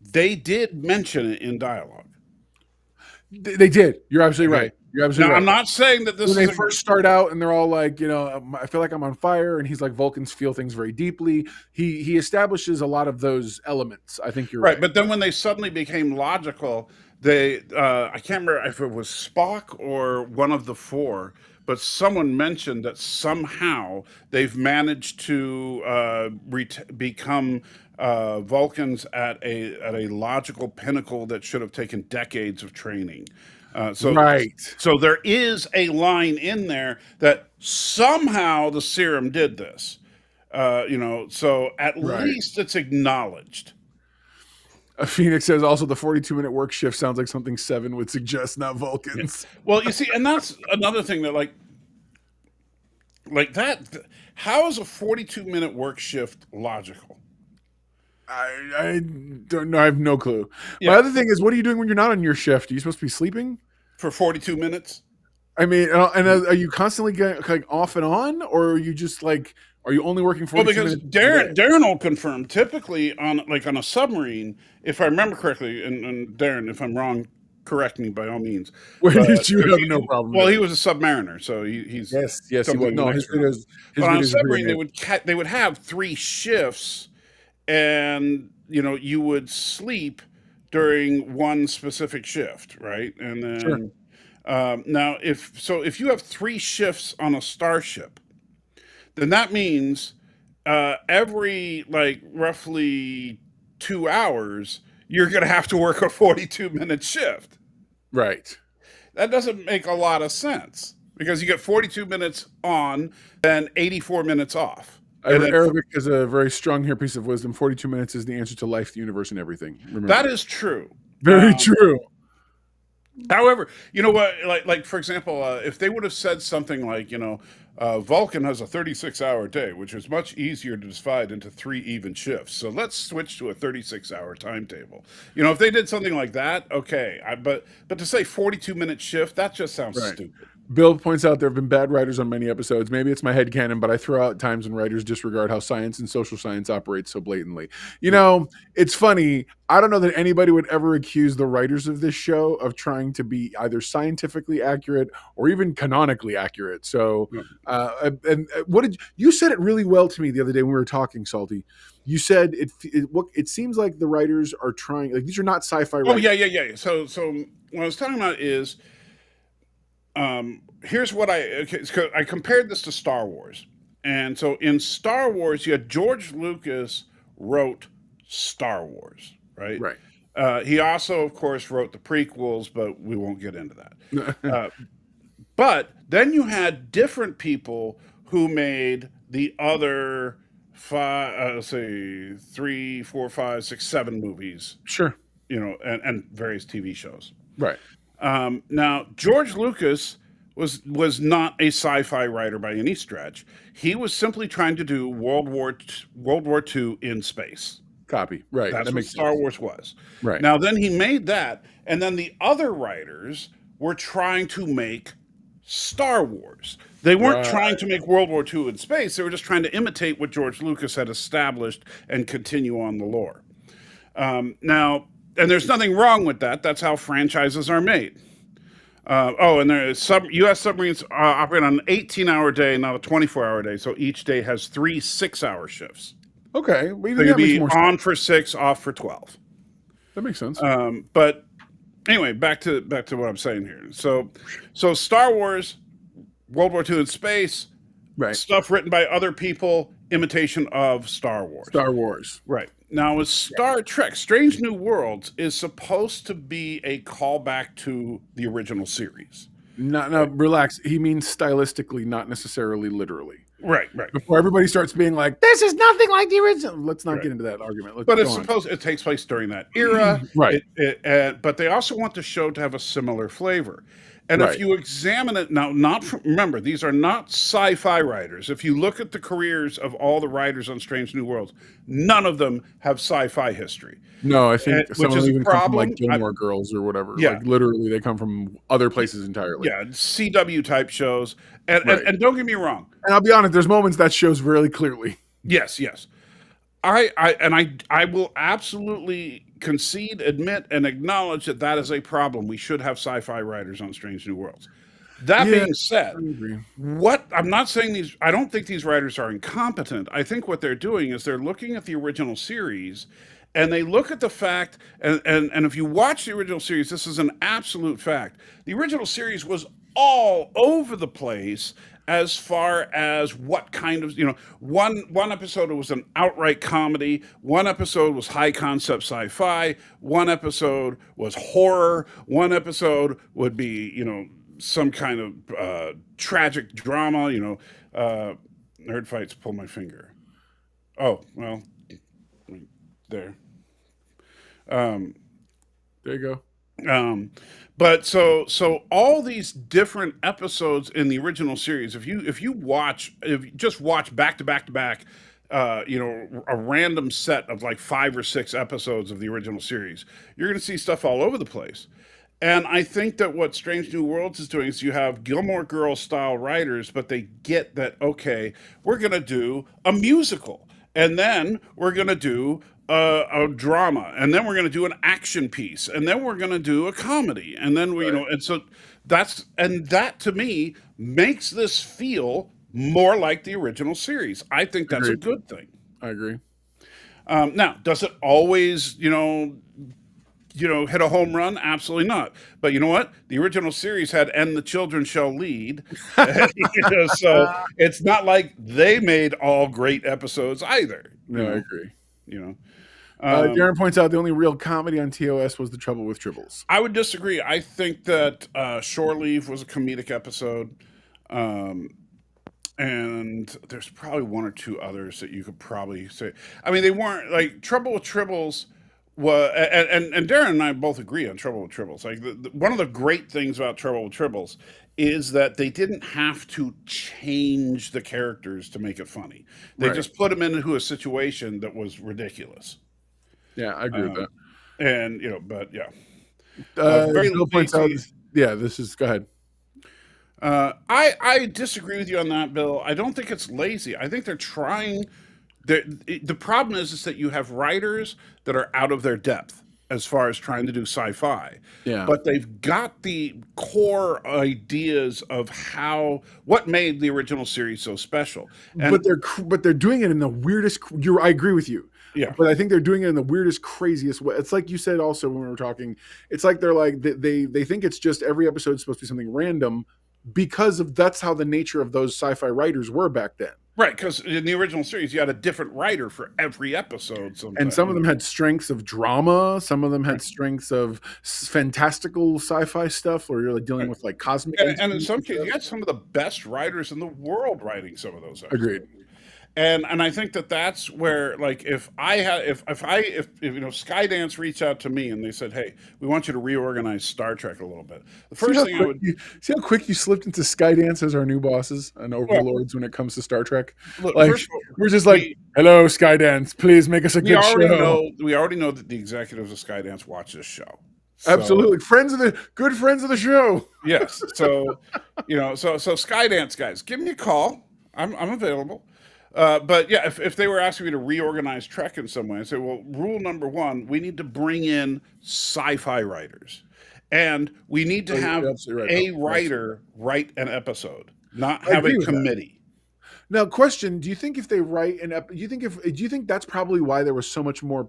they did mention it in dialogue. They did. You're absolutely right. You're absolutely now, right. I'm not saying that this when is they first start out and they're all like, I feel like I'm on fire, and he's like, Vulcans feel things very deeply. He establishes a lot of those elements. I think you're right. But then when they suddenly became logical, they I can't remember if it was Spock or one of the four, but someone mentioned that somehow they've managed to become Vulcans at a logical pinnacle that should have taken decades of training. So there is a line in there that somehow the serum did this. So at least it's acknowledged. Phoenix says also the 42-minute work shift sounds like something Seven would suggest, not Vulcans. Yeah. Well, you see, and that's another thing that like that. How is a 42-minute work shift logical? I don't know. I have no clue. Yeah. My other thing is, what are you doing when you're not on your shift? Are you supposed to be sleeping for 42 minutes? I mean, and are you constantly getting like off and on, or are you just like, are you only working 42 minutes? Darren will confirm. Typically on a submarine, if I remember correctly, and Darren, if I'm wrong, correct me by all means. You have no problem. Well, he was a submariner, so he's yes. He was. No, his videos. But on a submarine, they would have 3 shifts. And you would sleep during one specific shift, right? And then now, if you have 3 shifts on a starship, then that means every roughly 2 hours you're going to have to work a 42-minute shift. Right. That doesn't make a lot of sense because you get 42 minutes on, then 84 minutes off. Arabic is a very strong here piece of wisdom. 42 minutes is the answer to life, the universe, and everything. Remember that is true. Very true. However, you know what? Like for example, if they would have said something like, Vulcan has a 36-hour day, which is much easier to divide into 3 even shifts. So let's switch to a 36-hour timetable. If they did something like that, okay. But to say 42-minute shift, that just sounds stupid. Bill points out there have been bad writers on many episodes. Maybe it's my headcanon, but I throw out times when writers disregard how science and social science operates so blatantly. It's funny. I don't know that anybody would ever accuse the writers of this show of trying to be either scientifically accurate or even canonically accurate. So, and what did you said it really well to me the other day when we were talking, Salty. You said it seems like the writers are trying, like, these are not sci-fi writers. Oh, yeah. So what I was talking about is, here's what I compared this to Star Wars. And so in Star Wars, you had George Lucas wrote Star Wars, right? Right. He also, of course, wrote the prequels, but we won't get into that. But then you had different people who made the other 3, 4, 5, 6, 7 movies. Sure. And various TV shows. Right. Now, George Lucas was not a sci-fi writer by any stretch. He was simply trying to do World War II in space. Copy. Right. That's That what makes Star sense. Wars was. Right. Now, then he made that, and then the other writers were trying to make Star Wars. They weren't Right. trying to make World War II in space. They were just trying to imitate what George Lucas had established and continue on the lore. Now, and there's nothing wrong with that. That's how franchises are made. And U.S. submarines operate on an 18-hour day, not a 24-hour day. So each day has 3 6-hour shifts. Okay. Well, So that you'd makes be more on sense. for 6, off for 12. That makes sense. But anyway, back to what I'm saying here. So Star Wars, World War II in space, right. stuff written by other people, imitation of Star Wars. Star Wars. Right. Now, with Star Trek, Strange New Worlds is supposed to be a callback to the original series. No, relax. He means stylistically, not necessarily literally. Right. Before everybody starts being like, "This is nothing like the original." Let's not get into that argument. Let's But go it's on. supposed it takes place during that era, Right. But they also want the show to have a similar flavor. And Right. if you examine it now, remember, these are not sci-fi writers. If you look at the careers of all the writers on Strange New Worlds, none of them have sci-fi history. No, I think some which of is them a even come from problem. like Gilmore Girls or whatever. Yeah. Like literally, they come from other places entirely. Yeah, CW type shows. And Right. and don't get me wrong. And I'll be honest, there's moments that shows really clearly. Yes. I will absolutely concede, admit, and acknowledge that is a problem. We should have sci-fi writers on Strange New Worlds. That Yeah, being said, I agree. I'm not saying I don't think these writers are incompetent. I think what they're doing is they're looking at the original series and they look at the fact, and if you watch the original series, this is an absolute fact. The original series was all over the place as far as what kind of, one episode was an outright comedy, one episode was high concept sci-fi, one episode was horror, one episode would be, some kind of tragic drama, NerdFights, pull my finger. Oh, well, there. There you go. But so all these different episodes in the original series, if you just watch back to back to back, a random set of like 5 or 6 episodes of the original series, you're going to see stuff all over the place. And I think that what Strange New Worlds is doing is you have Gilmore Girls style writers, but they get that, okay, we're going to do a musical, and then we're going to do a drama, and then we're going to do an action piece, and then we're going to do a comedy, and then and so that to me makes this feel more like the original series. I think that's Agreed. a good thing. I agree. Now, does it always, hit a home run? Absolutely not. But you know what? The original series had "And the Children Shall Lead," so it's not like they made all great episodes either. No, I agree. Darren Darren points out the only real comedy on TOS was The Trouble with Tribbles. I would disagree. I think that Shore Leave was a comedic episode. And there's probably 1 or 2 others that you could probably say. I mean, they weren't like Trouble with Tribbles. And Darren and I both agree on Trouble with Tribbles. Like one of the great things about Trouble with Tribbles is that they didn't have to change the characters to make it funny. They just put them into a situation that was ridiculous. Yeah, I agree with that. And but yeah, Bill points out. Yeah, go ahead. I disagree with you on that, Bill. I don't think it's lazy. I think they're trying. The problem is that you have writers that are out of their depth as far as trying to do sci-fi. Yeah. But they've got the core ideas of what made the original series so special. And, but they're doing it in the weirdest. I agree with you. Yeah. But I think they're doing it in the weirdest, craziest way. It's like you said also when we were talking. It's like they're like they think it's just every episode is supposed to be something random because that's how the nature of those sci-fi writers were back then. Right, because in the original series, you had a different writer for every episode. And some of them had strengths of drama. Some of them had strengths of fantastical sci-fi stuff where you're like dealing with like cosmic. And in some cases, you had some of the best writers in the world writing some of those episodes. Agreed. And I think that that's where, like, if Skydance reached out to me and they said, "Hey, we want you to reorganize Star Trek a little bit," the first thing I would See how quick you slipped into Skydance as our new bosses and well, overlords when it comes to Star Trek. look. Like First of all, we're just like, hello, Skydance, please make us a we good already show. know that the executives of Skydance watch this show. So, Absolutely, good friends of the show. yes. So, so Skydance guys, give me a call. I'm available. But yeah, if they were asking me to reorganize Trek in some way, I say, well, rule number one, we need to bring in sci-fi writers, and we need to have You're absolutely right, a Bill. writer write an episode, not I have a agree with that. committee. Now, question: do you think if they write do you think that's probably why there was so much more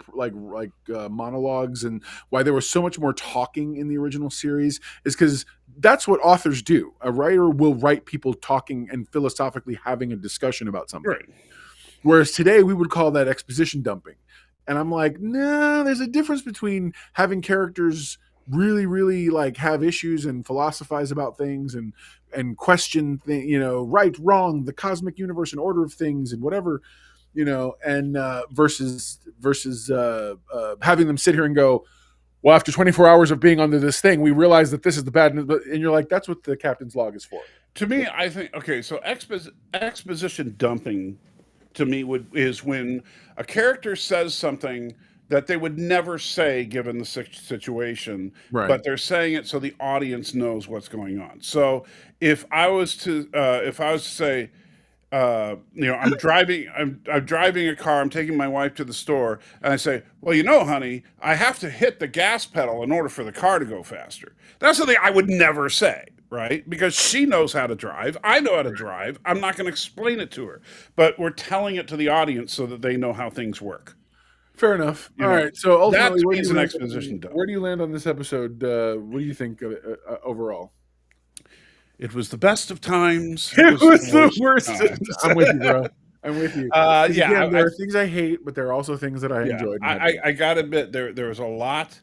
monologues and why there was so much more talking in the original series? Is because that's what authors do. A writer will write people talking and philosophically having a discussion about something. Right. Whereas today we would call that exposition dumping. And I'm like, no, there's a difference between having characters really, really like have issues and philosophize about things and question right, wrong, the cosmic universe and order of things and whatever, and versus having them sit here and go, well, after 24 hours of being under this thing, we realize that this is the bad news. And you're like, that's what the captain's log is for. To me, I think so. Exposition dumping to me is when a character says something that they would never say given the situation, Right. but they're saying it so the audience knows what's going on. So if I was to say, I'm driving a car, I'm taking my wife to the store, and I say, well, honey, I have to hit the gas pedal in order for the car to go faster. That's something I would never say, right? Because she knows how to drive. I know how to drive. I'm not going to explain it to her, but we're telling it to the audience so that they know how things work. Fair enough. All right. So ultimately, That's an exposition dump. Where do you land on this episode? What do you think of it, overall? It was the best of times. It was the worst. I'm with you, bro. I'm with you. Yeah, again, there are things I hate, but there are also things that I enjoyed. I got to admit, there was a lot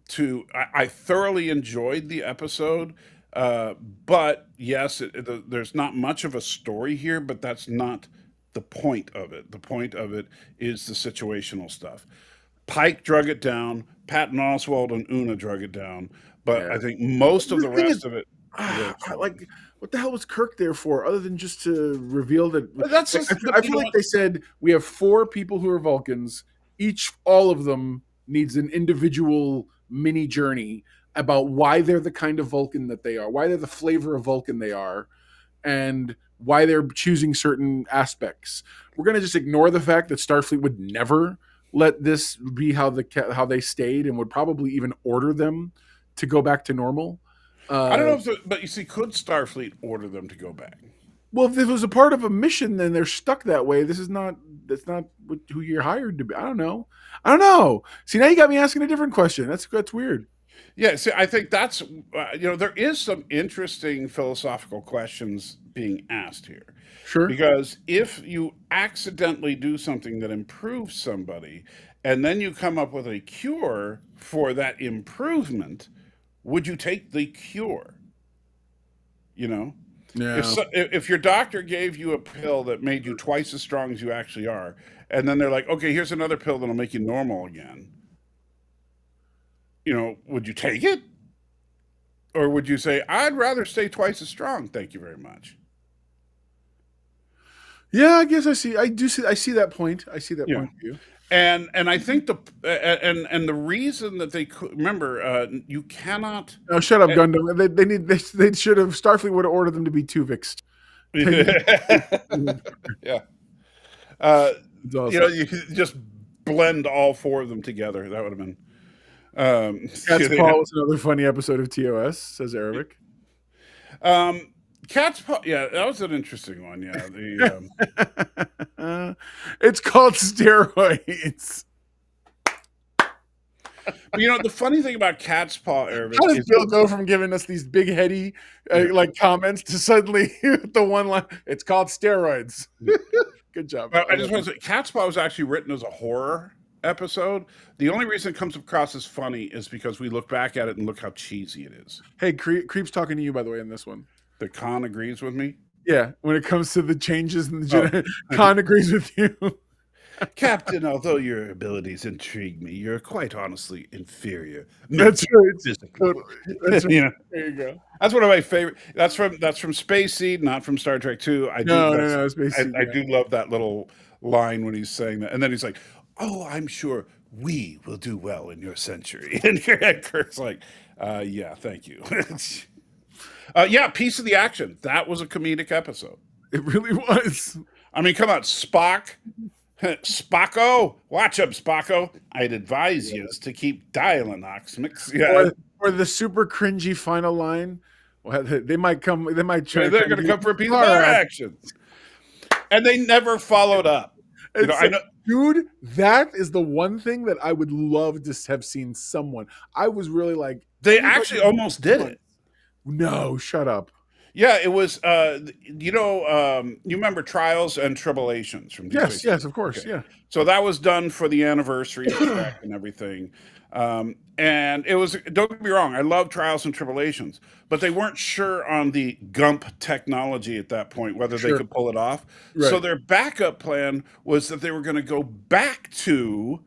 to. I thoroughly enjoyed the episode, but yes, there's not much of a story here, but that's not the point of it. The point of it is the situational stuff. Pike drug it down. Patton Oswalt and Una drug it down, but I think most of the rest of it. Like, what the hell was Kirk there for, other than just to reveal that? But that's just, I feel like they said we have 4 people who are Vulcans. All of them needs an individual mini journey about why they're the kind of Vulcan that they are, why they're the flavor of Vulcan they are, and why they're choosing certain aspects. We're going to just ignore the fact that Starfleet would never let this be how they stayed, and would probably even order them to go back to normal. I don't know, but you see, could Starfleet order them to go back? Well, if it was a part of a mission, then they're stuck that way. That's not who you're hired to be. I don't know. See, now you got me asking a different question. That's weird. Yeah, see, I think that's there is some interesting philosophical questions being asked here. Sure. Because if you accidentally do something that improves somebody, and then you come up with a cure for that improvement, would you take the cure? Yeah. If your doctor gave you a pill that made you twice as strong as you actually are, and then they're like, okay, here's another pill that'll make you normal again, would you take it? Or would you say, I'd rather stay twice as strong, thank you very much? Yeah, I guess I see that point. I see that point of view. And I think the reason that they could remember, you cannot. Oh, shut up, Gundam. They should have. Starfleet would have ordered them to be Tuvixed. Yeah. Awesome. You could just blend all 4 of them together. That would have been. Cat's Paw was another funny episode of TOS, says Arabic. Cat's Paw, yeah, that was an interesting one. Yeah, it's called steroids. But the funny thing about Cat's Paw, Arabic, how does Bill go from giving us these big heady comments to suddenly the one line? It's called steroids. Good job. I just want to say, Cat's Paw was actually written as a horror episode. The only reason it comes across as funny is because we look back at it and look how cheesy it is. Hey, Creep's talking to you, by the way, in this one. The Khan agrees with me. Yeah, when it comes to the changes in the Khan agrees with you. Captain, although your abilities intrigue me, you're quite honestly inferior. That's mentally, right. physically. Totally. That's right. You know, There you go. that's one of my favorite. That's from Space Seed, not from Star Trek Two. No, it's basically I do love that little line when he's saying that, and then he's like, "Oh, I'm sure we will do well in your century." And Kirk's like, "Yeah, thank you." Yeah, piece of the action. That was a comedic episode. It really was. I mean, come on, Spock. Spocko, watch up, Spocko. I'd advise you to keep dialing Oxmix. Yeah, Or the super cringy final line. Well, they might come. They might try. they're going to come for a piece of our action, and they never followed up. You know, I know, dude. That is the one thing that I would love to have seen someone. I was really like, they actually almost did it. No, shut up. Yeah, it was. You remember Trials and Tribulations from Deep Space Yes, of course, Okay. yeah. So that was done for the anniversary of Trek and everything. And it was, don't get me wrong, I love Trials and Tribulations, but they weren't sure on the Gump technology at that point, whether they could pull it off. Right. So their backup plan was that they were going to go back to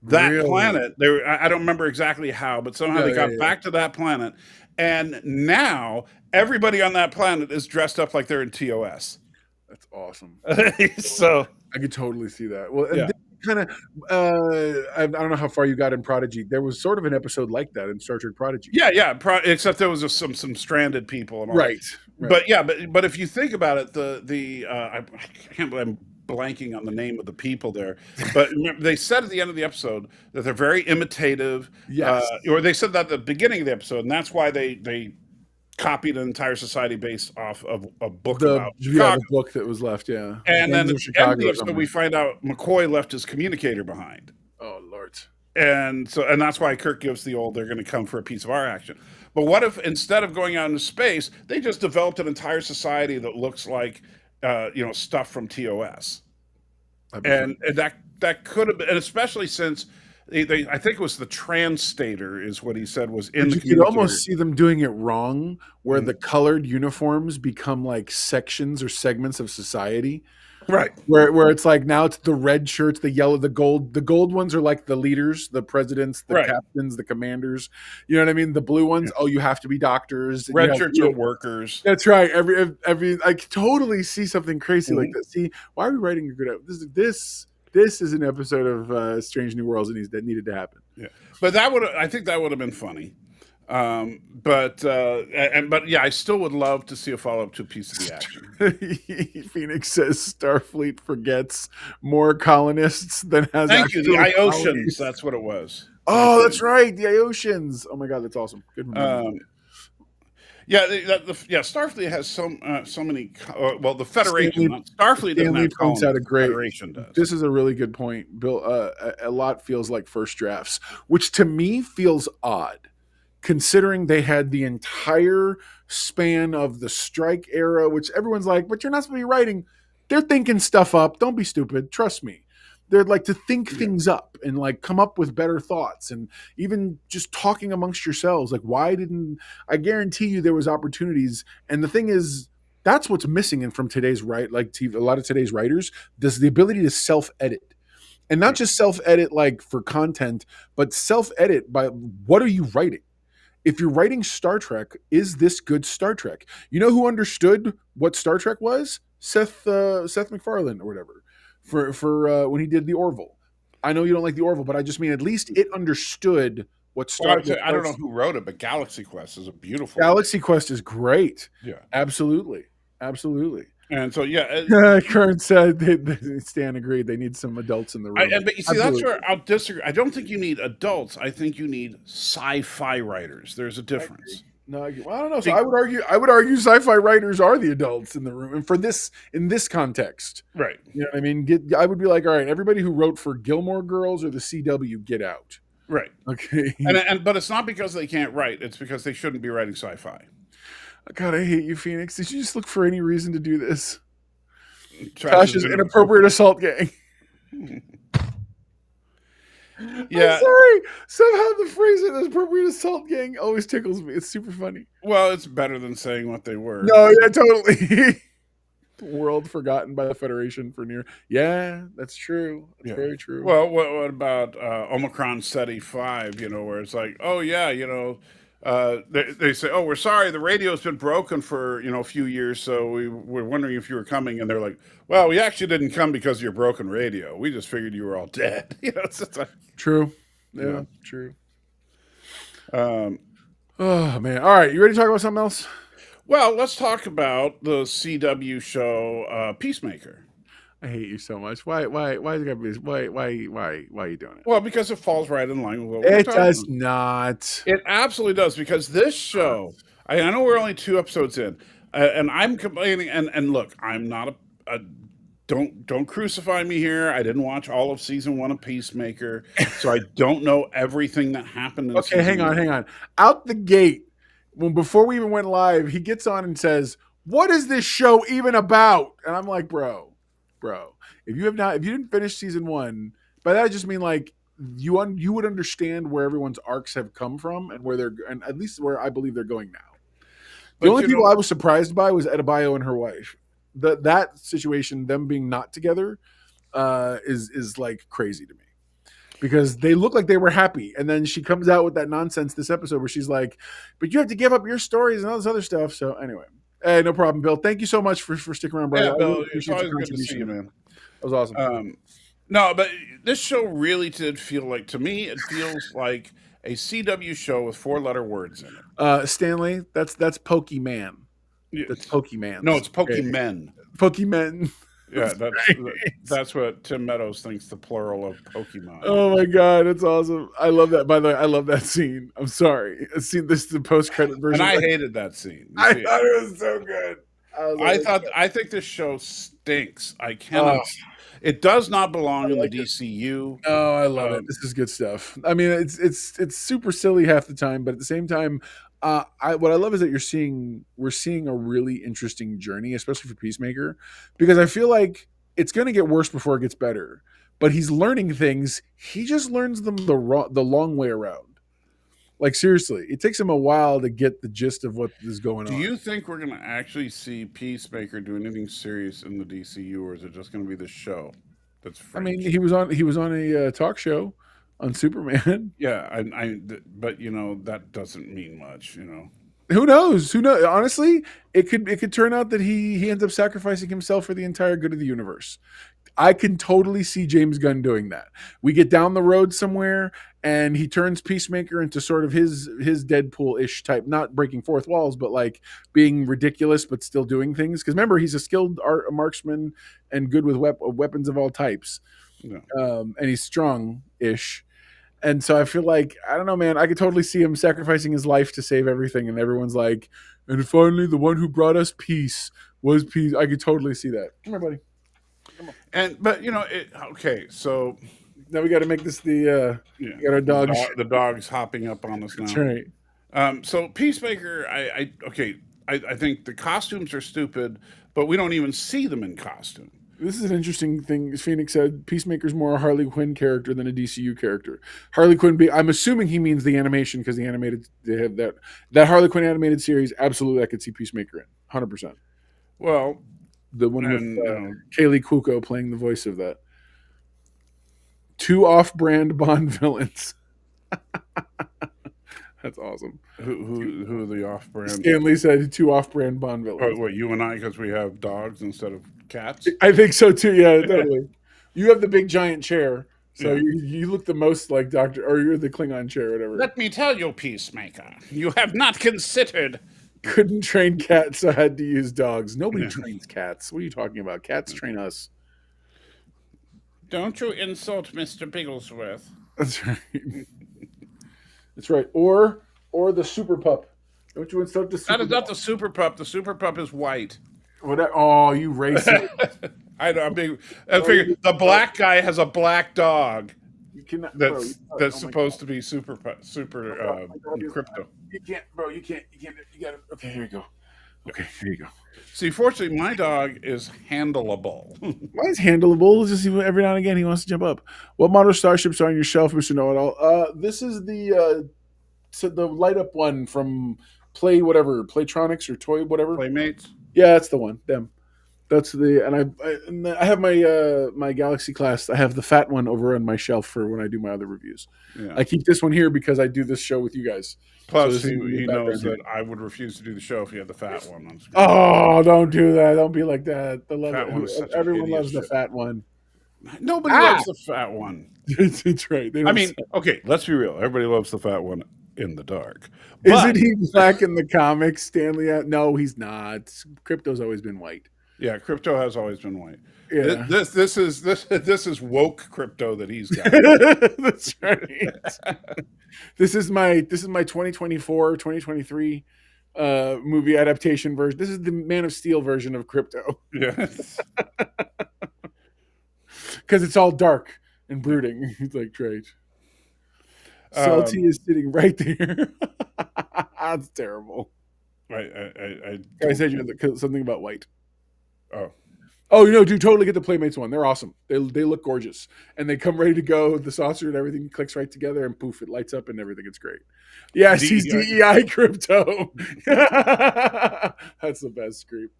that planet. I don't remember exactly how, but somehow they got back to that planet. And now everybody on that planet is dressed up like they're in TOS. That's awesome. So I could totally see that. Well, and kind of, I don't know how far you got in Prodigy. There was sort of an episode like that in Star Trek Prodigy. Yeah. Except there was just some stranded people and all. Right. But yeah, but if you think about it, I can't believe I'm blanking on the name of the people there, but they said at the end of the episode that they're very imitative. Yes. Or they said that at the beginning of the episode, and that's why they copied an entire society based off of a book about Chicago. The book that was left, yeah. And then at the end of the episode, we find out McCoy left his communicator behind. Oh Lord! And that's why Kirk gives the old, "They're going to come for a piece of our action." But what if instead of going out into space, they just developed an entire society that looks like stuff from TOS? And that could have been, and especially since I think it was the translator is what he said was in the communicator. You could almost see them doing it wrong, where the colored uniforms become like sections or segments of society. Right. Where it's like now it's the red shirts, the yellow, the gold. The gold ones are like the leaders, the presidents, the captains, the commanders. You know what I mean? The blue ones, you have to be doctors. Red shirts are workers. That's right. Every I totally see something crazy like that. See, why are we writing a good episode? This is an episode of Strange New Worlds that needed to happen. Yeah. But I think that would have been funny. But I still would love to see a follow-up to a piece of the action. Phoenix says Starfleet forgets more colonists than has. Thank you, the Iosians. That's what it was. Oh, that's right, the Iosians. Oh my God, that's awesome. Good. Starfleet has so many. The Federation, Starfleet doesn't have colonies. The Federation does. This is a really good point, Bill. A lot feels like first drafts, which to me feels odd, considering they had the entire span of the strike era, which everyone's like, but you're not supposed to be writing. They're thinking stuff up. Don't be stupid. Trust me. They're like to think things up and like come up with better thoughts, and even just talking amongst yourselves. Like, why didn't I guarantee you there was opportunities? And the thing is, that's what's missing from today's a lot of today's writers, does the ability to self-edit. And not just self-edit like for content, but self-edit by what are you writing? If you're writing Star Trek, is this good Star Trek? You know who understood what Star Trek was? Seth MacFarlane or whatever, for when he did the Orville. I know you don't like the Orville, but I just mean at least it understood what Star Trek. I don't know who wrote it, but Galaxy Quest is a beautiful. Galaxy Quest is great. Yeah, absolutely. And so, Kern said, Stan agreed, they need some adults in the room. But you see, that's where I'll disagree. I don't think you need adults. I think you need sci-fi writers. There's a difference. No, I don't know. So I would argue sci-fi writers are the adults in the room, and in this context, right? You know what I mean? I would be like, all right, everybody who wrote for Gilmore Girls or the CW, get out. Right. Okay. But it's not because they can't write. It's because they shouldn't be writing sci-fi. God, I hate you, Phoenix. Did you just look for any reason to do this? Tasha's inappropriate assault gang. Yeah. sorry. Somehow the phrase "an appropriate assault gang" always tickles me. It's super funny. Well, it's better than saying what they were. No, yeah, totally. World forgotten by the Federation for near. Yeah, that's true. That's Yeah. very true. Well, what about Omicron SETI 5, where it's like, oh, yeah, they say, oh, we're sorry, the radio's been broken for, a few years, so we're wondering if you were coming. And they're like, well, we actually didn't come because of your broken radio. We just figured you were all dead. It's like, True. Yeah, Yeah. true. um, Oh, man. All right, you ready to talk about something else? well, let's talk about the CW show Peacemaker. I hate you so much. Why is it gotta be? Why are you doing it? Well, because it falls right in line with what we're It talking does about. not. It absolutely does, because this show, I know we're only 2 episodes in, and I'm complaining. And look, I'm not a don't crucify me here. I didn't watch all of season 1 of Peacemaker, so I don't know everything that happened in Okay, hang season 1. on. Out the gate, before we even went live, he gets on and says, "What is this show even about?" And I'm like, bro, if you didn't finish season 1, by that I just mean like you would understand where everyone's arcs have come from and and at least where I believe they're going now. The But only people I was surprised by was Adebayo and her wife. That situation, them being not together, is like crazy to me. Because they look like they were happy. And then she comes out with that nonsense this episode where she's like, but you have to give up your stories and all this other stuff. So anyway, hey, no problem, Bill. Thank you so much for sticking around, brother. Yeah, I Bill, really it's appreciate your always good to see you, contribution. man. That was awesome. No, but this show really did feel like, to me, it feels like a CW show with 4-letter words in it. Stanley, that's Pokemon. Yeah. That's Pokemon. No, it's Pokemon. Pokemon. Yeah, that's what Tim Meadows thinks the plural of Pokemon. Oh my god, it's awesome. I love that. By the way, I love that scene. I'm sorry. I seen this the post-credit version. And I hated that scene. I thought it was so good. I think this show stinks. I cannot. It does not belong in the DCU. Oh, I love it. This is good stuff. I mean, it's super silly half the time, but at the same time, what I love is that we're seeing a really interesting journey, especially for Peacemaker, because I feel like it's going to get worse before it gets better. But he's learning things. He just learns them the long way around. Like seriously, it takes him a while to get the gist of what is going on. Do you think we're going to actually see Peacemaker do anything serious in the DCU, or is it just going to be the show? That's French? I mean, he was on a talk show on Superman. Yeah, but that doesn't mean much. Who knows? Honestly, it could turn out that he ends up sacrificing himself for the entire good of the universe. I can totally see James Gunn doing that. We get down the road somewhere and he turns Peacemaker into sort of his Deadpool-ish type, not breaking fourth walls, but like being ridiculous but still doing things. Because remember, he's a skilled marksman and good with weapons of all types. Yeah. And he's strong-ish. And so I feel like, I don't know, man, I could totally see him sacrificing his life to save everything. And everyone's like, and finally the one who brought us peace was peace. I could totally see that. Come here, buddy. Okay, so now we got to make this we got our dogs. The dog's hopping up on us now. That's right. So Peacemaker, I think the costumes are stupid, but we don't even see them in costume. This is an interesting thing. Phoenix said Peacemaker's more a Harley Quinn character than a DCU character. Harley Quinn, I'm assuming he means the animation because they have that Harley Quinn animated series. Absolutely, I could see Peacemaker in 100%. Well, the one with Kaylee Cuoco playing the voice of that. 2 off-brand Bond villains. That's awesome. Who are the off-brand? Stanley said 2 off-brand Bond villains. Oh, what, you and I, because we have dogs instead of cats? I think so too. Yeah, totally. You have the big giant chair, so you look the most like Doctor, or you're the Klingon chair, or whatever. Let me tell you, Peacemaker, you have not considered. Couldn't train cats, so I had to use dogs. Nobody trains cats. What are you talking about? Cats train us. Don't you insult Mr. Bigglesworth. That's right. That's right. Or the super pup. Don't you insult the super That is not the super pup. The super pup is white. Oh, you racist. I know. I figure the black guy has a black dog. You cannot. That's supposed to be super crypto. You can't, bro. You can't. You got it. Okay, here we go. Okay, here you go. See, fortunately, my dog is handleable. Mine's handleable. Just every now and again he wants to jump up. What model starships are on your shelf, Mr. Know-It-All? This is the light up one from Playtronics or Toy whatever. Playmates. Yeah, that's the one. Them. That's and I have my Galaxy class. I have the fat one over on my shelf for when I do my other reviews. Yeah. I keep this one here because I do this show with you guys. Plus, so he knows that I would refuse to do the show if he had the fat one on screen. Oh, don't do that! Don't be like that. Everyone loves the fat one. Nobody loves the fat one. That's right. I mean, okay, let's be real. Everybody loves the fat one in the dark. Isn't he black in the comics, Stanley? No, he's not. Crypto's always been white. Yeah, Crypto has always been white. Yeah. This is woke Crypto that he's got. That's right. This is my 2024, 2023 movie adaptation version. This is the Man of Steel version of Crypto. Yeah. Because it's all dark and brooding. He's like, great. Salty is sitting right there. That's terrible. I said something about white. Oh, dude, totally get the Playmates one. They're awesome. They look gorgeous. And they come ready to go. The saucer and everything clicks right together and poof, it lights up and everything. It's great. Yes, he's DEI Crypto. That's the best creep.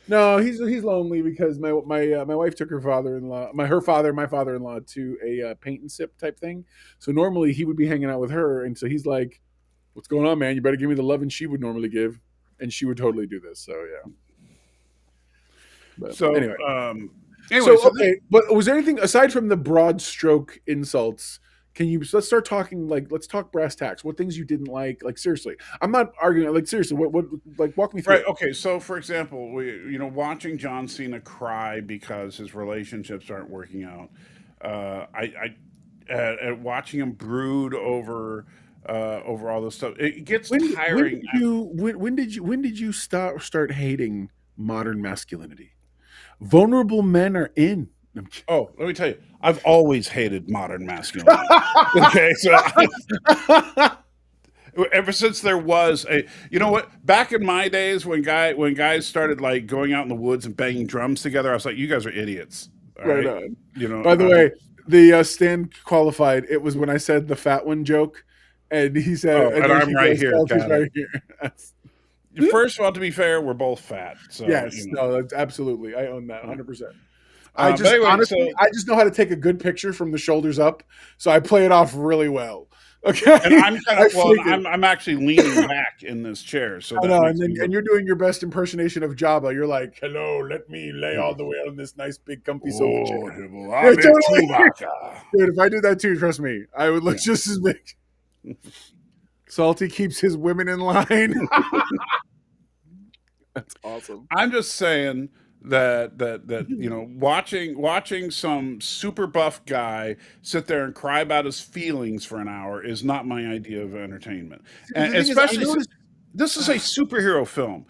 No, he's lonely because my wife took her father-in-law, my father-in-law to a paint and sip type thing. So normally he would be hanging out with her. And so he's like, what's going on, man? You better give me the loving she would normally give. And she would totally do this. So, yeah. But anyway, but was there anything aside from the broad stroke insults? Let's start talking, let's talk brass tacks. What things you didn't like? Like, seriously, I'm not arguing. Seriously, what walk me through. Right. Okay. So, for example, watching John Cena cry because his relationships aren't working out. Watching him brood over all this stuff, it gets tiring. When did you start hating modern masculinity? Vulnerable men are in. Oh, let me tell you, I've always hated modern masculinity. Okay, so ever since there was back in my days when guys started going out in the woods and banging drums together, I was like, you guys are idiots. Right on. By the way, the Stan qualified. It was when I said the fat one joke, and he said, and I'm right here. Right here. First of all, to be fair, we're both fat. So, yes, that's absolutely. I own that 100%. I just know how to take a good picture from the shoulders up, so I play it off really well. Okay, and I'm actually leaning back in this chair, so and you're doing your best impersonation of Jabba. You're like, "Hello, let me lay all the way on this nice big comfy sofa chair." Dude, if I did that too, trust me, I would look just as big. Salty keeps his women in line. That's awesome. I'm just saying that watching some super buff guy sit there and cry about his feelings for an hour is not my idea of entertainment. And especially this is a superhero film.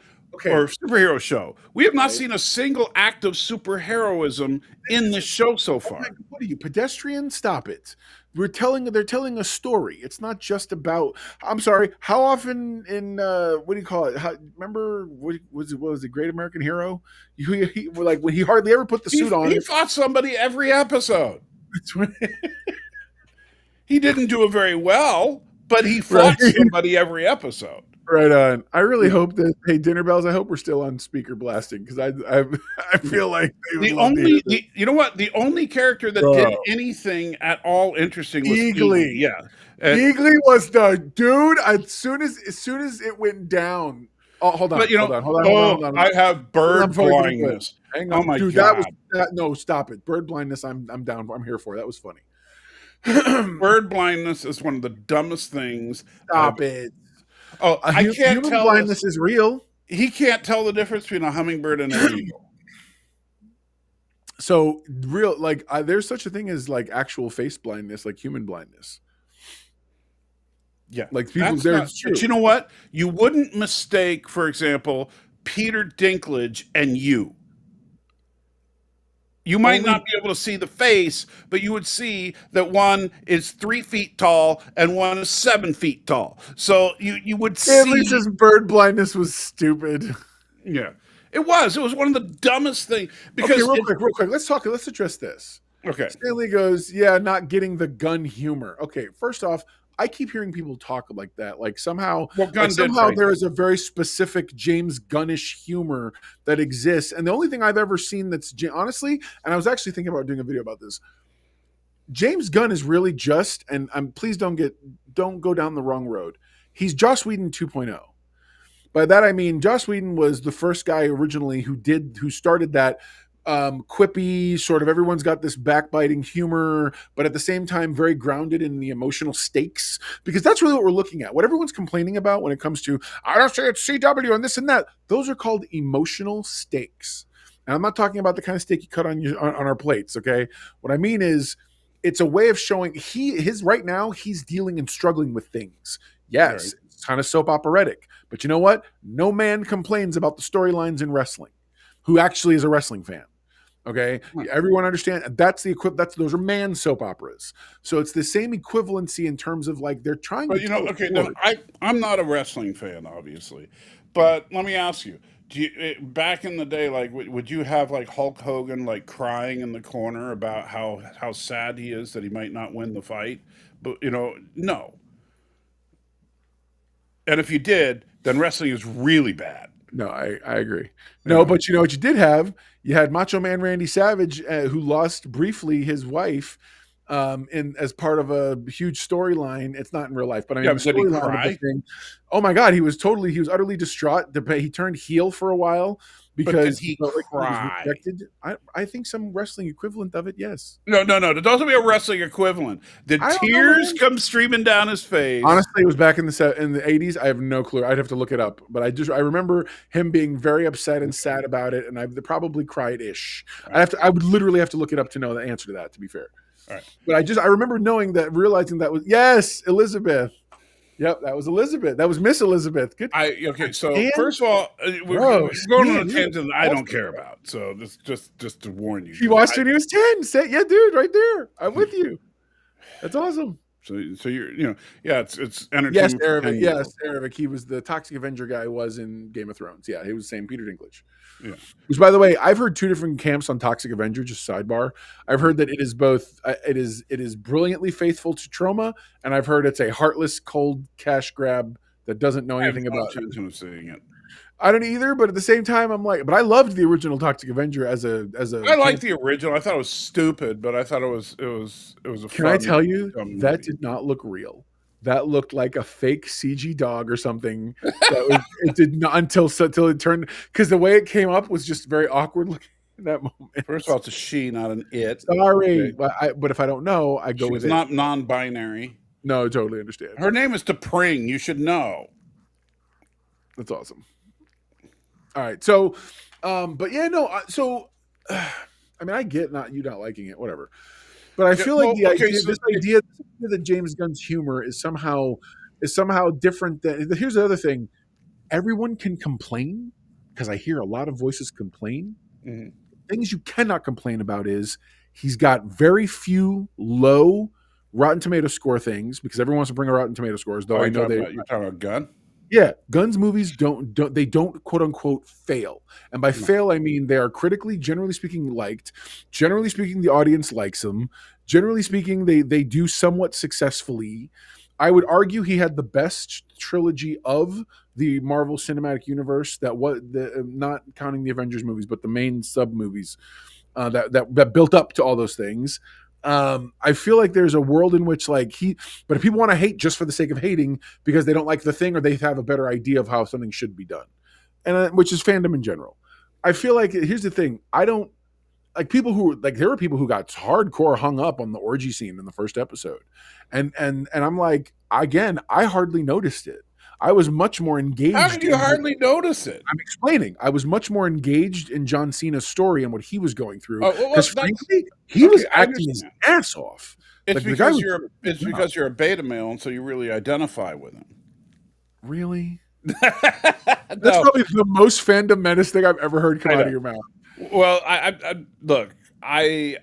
Or superhero show. We have not seen a single act of superheroism in this show so far. What are you, pedestrian? Stop it. They're telling a story. It's not just about. I'm sorry. How often in what do you call it? Remember what was it? Great American Hero? He when he hardly ever put the suit on. He fought somebody every episode. That's right. He didn't do it very well, but he fought somebody every episode. Right on. I really hope that Dinner Bells. I hope we're still on speaker blasting because I feel like the only character that did anything at all interesting was Eagly. Yeah, Eagly was the dude. As soon as it went down. Oh, hold on. But hold on. I have bird blindness. Hang on, dude. God. No, stop it. Bird blindness. I'm down. I'm here for. That was funny. Bird blindness is one of the dumbest things. Stop it. Oh, I can't tell. Blindness is real. He can't tell the difference between a hummingbird and an eagle. So real, there's such a thing as actual face blindness, like human blindness. Yeah, people. But you know what? You wouldn't mistake, for example, Peter Dinklage and you. You might not be able to see the face, but you would see that one is 3 feet tall and one is 7 feet tall. So you would see. At least his bird blindness was stupid. Yeah, it was. It was one of the dumbest things Okay, because real quick. Let's address this. okay, Stanley goes, yeah, not getting the gun humor. Okay, first off, I keep hearing people talk like that. well, Gunn did Somehow phrase there it. is a very specific James Gunnish humor that exists. And the only thing I've ever seen that's honestly, and I was actually thinking about doing a video about this. James Gunn is really just, and please don't go down the wrong road. He's Joss Whedon 2.0. By that I mean Joss Whedon was the first guy originally who started that quippy sort of, everyone's got this backbiting humor, but at the same time very grounded in the emotional stakes, because that's really what we're looking at. What everyone's complaining about when it comes to, I don't say it's CW and this and that, those are called emotional stakes. And I'm not talking about the kind of steak you cut on our plates. Okay, what I mean is it's a way of showing his right now he's dealing and struggling with things. Yes, Right. it's kind of soap operatic, but you know what? No man complains about the storylines in wrestling who actually is a wrestling fan. Okay, everyone understand that's the those are man soap operas. So it's the same equivalency in terms of like they're trying But to tell a okay, story. now I'm not a wrestling fan, obviously, but let me ask you: back in the day, like, would you have like Hulk Hogan like crying in the corner about how sad he is that he might not win the fight? But no. And if you did, then wrestling is really bad. No, I agree. You No, know? but you know what you did have? You had Macho Man Randy Savage, who lost briefly his wife in as part of a huge storyline. It's not in real life, but I mean Yeah, the but did he storyline of the cry? thing. Oh my God, he was utterly distraught. He turned heel for a while But did because he felt like he was cry? rejected. I think some wrestling equivalent of it, yes. No. There doesn't be a wrestling equivalent. Did I don't know, tears man. come streaming down his face? Honestly, it was back in the 80s. I have no clue. I'd have to look it up. But I remember him being very upset and sad about it, and I probably cried ish. I would literally have to look it up to know the answer to that, to be fair. All right. But I remember realizing that was, yes, Elizabeth. Yep, that was Elizabeth. That was Miss Elizabeth. Good. Okay. So And, first of all, bro, we're going on Stan, a tangent that I don't care about. So just to warn you. he watched when he was 10. Yeah, dude, right there. I'm with you. That's awesome. So you're it's Yes, entertainment. For Eric. 10-year-olds. Yes, Eric. He was the Toxic Avenger guy. Was in Game of Thrones. Yeah, he was the same Peter Dinklage. Yeah. Which, by the way, I've heard two different camps on Toxic Avenger. Just sidebar. I've heard that it is both. It is brilliantly faithful to Trauma, and I've heard it's a heartless, cold cash grab that doesn't know I have anything no about it. intention of seeing it. I don't either, but at the same time, I'm like, but I loved the original Toxic Avenger as a. I liked the original. I thought it was stupid, but I thought it was a. Can I fun, tell you dumb that movie. did not look real? That looked like a fake CG dog or something. It did not until it turned, because the way it came up was just very awkward looking in that moment. First of all, it's a she, not an it. Sorry, Okay. but if I don't know, I go with She's it. not non-binary. No, I totally understand. Her name is T'Pring. You should know. That's awesome. All right, so, but yeah, no, I mean, I get not liking it, whatever. But I feel like this idea that James Gunn's humor is somehow different than. Here's the other thing: everyone can complain, because I hear a lot of voices complain. Mm-hmm. Things you cannot complain about is he's got very few low Rotten Tomato score things, because everyone wants to bring a Rotten Tomato scores. Though I know you're talking about Gunn. Yeah, Gunn's movies don't quote unquote fail. And by fail, I mean they are critically, generally speaking, liked. Generally speaking, the audience likes them. Generally speaking, they do somewhat successfully. I would argue he had the best trilogy of the Marvel Cinematic Universe, that was not counting the Avengers movies, but the main sub movies that built up to all those things. I feel like there's a world in which but if people want to hate just for the sake of hating because they don't like the thing or they have a better idea of how something should be done, and which is fandom in general. I feel like here's the thing: I don't like people who there were people who got hardcore hung up on the orgy scene in the first episode, and I'm like, again, I hardly noticed it. I was much more engaged. How did you hardly notice it? I'm explaining. I was much more engaged in John Cena's story and what he was going through. Oh, well, Because frankly, he was acting his ass off. It's because you're a beta male, and so you really identify with him. Really? That's That's probably the most fandom menace thing I've ever heard come out of your mouth. Well, I look, I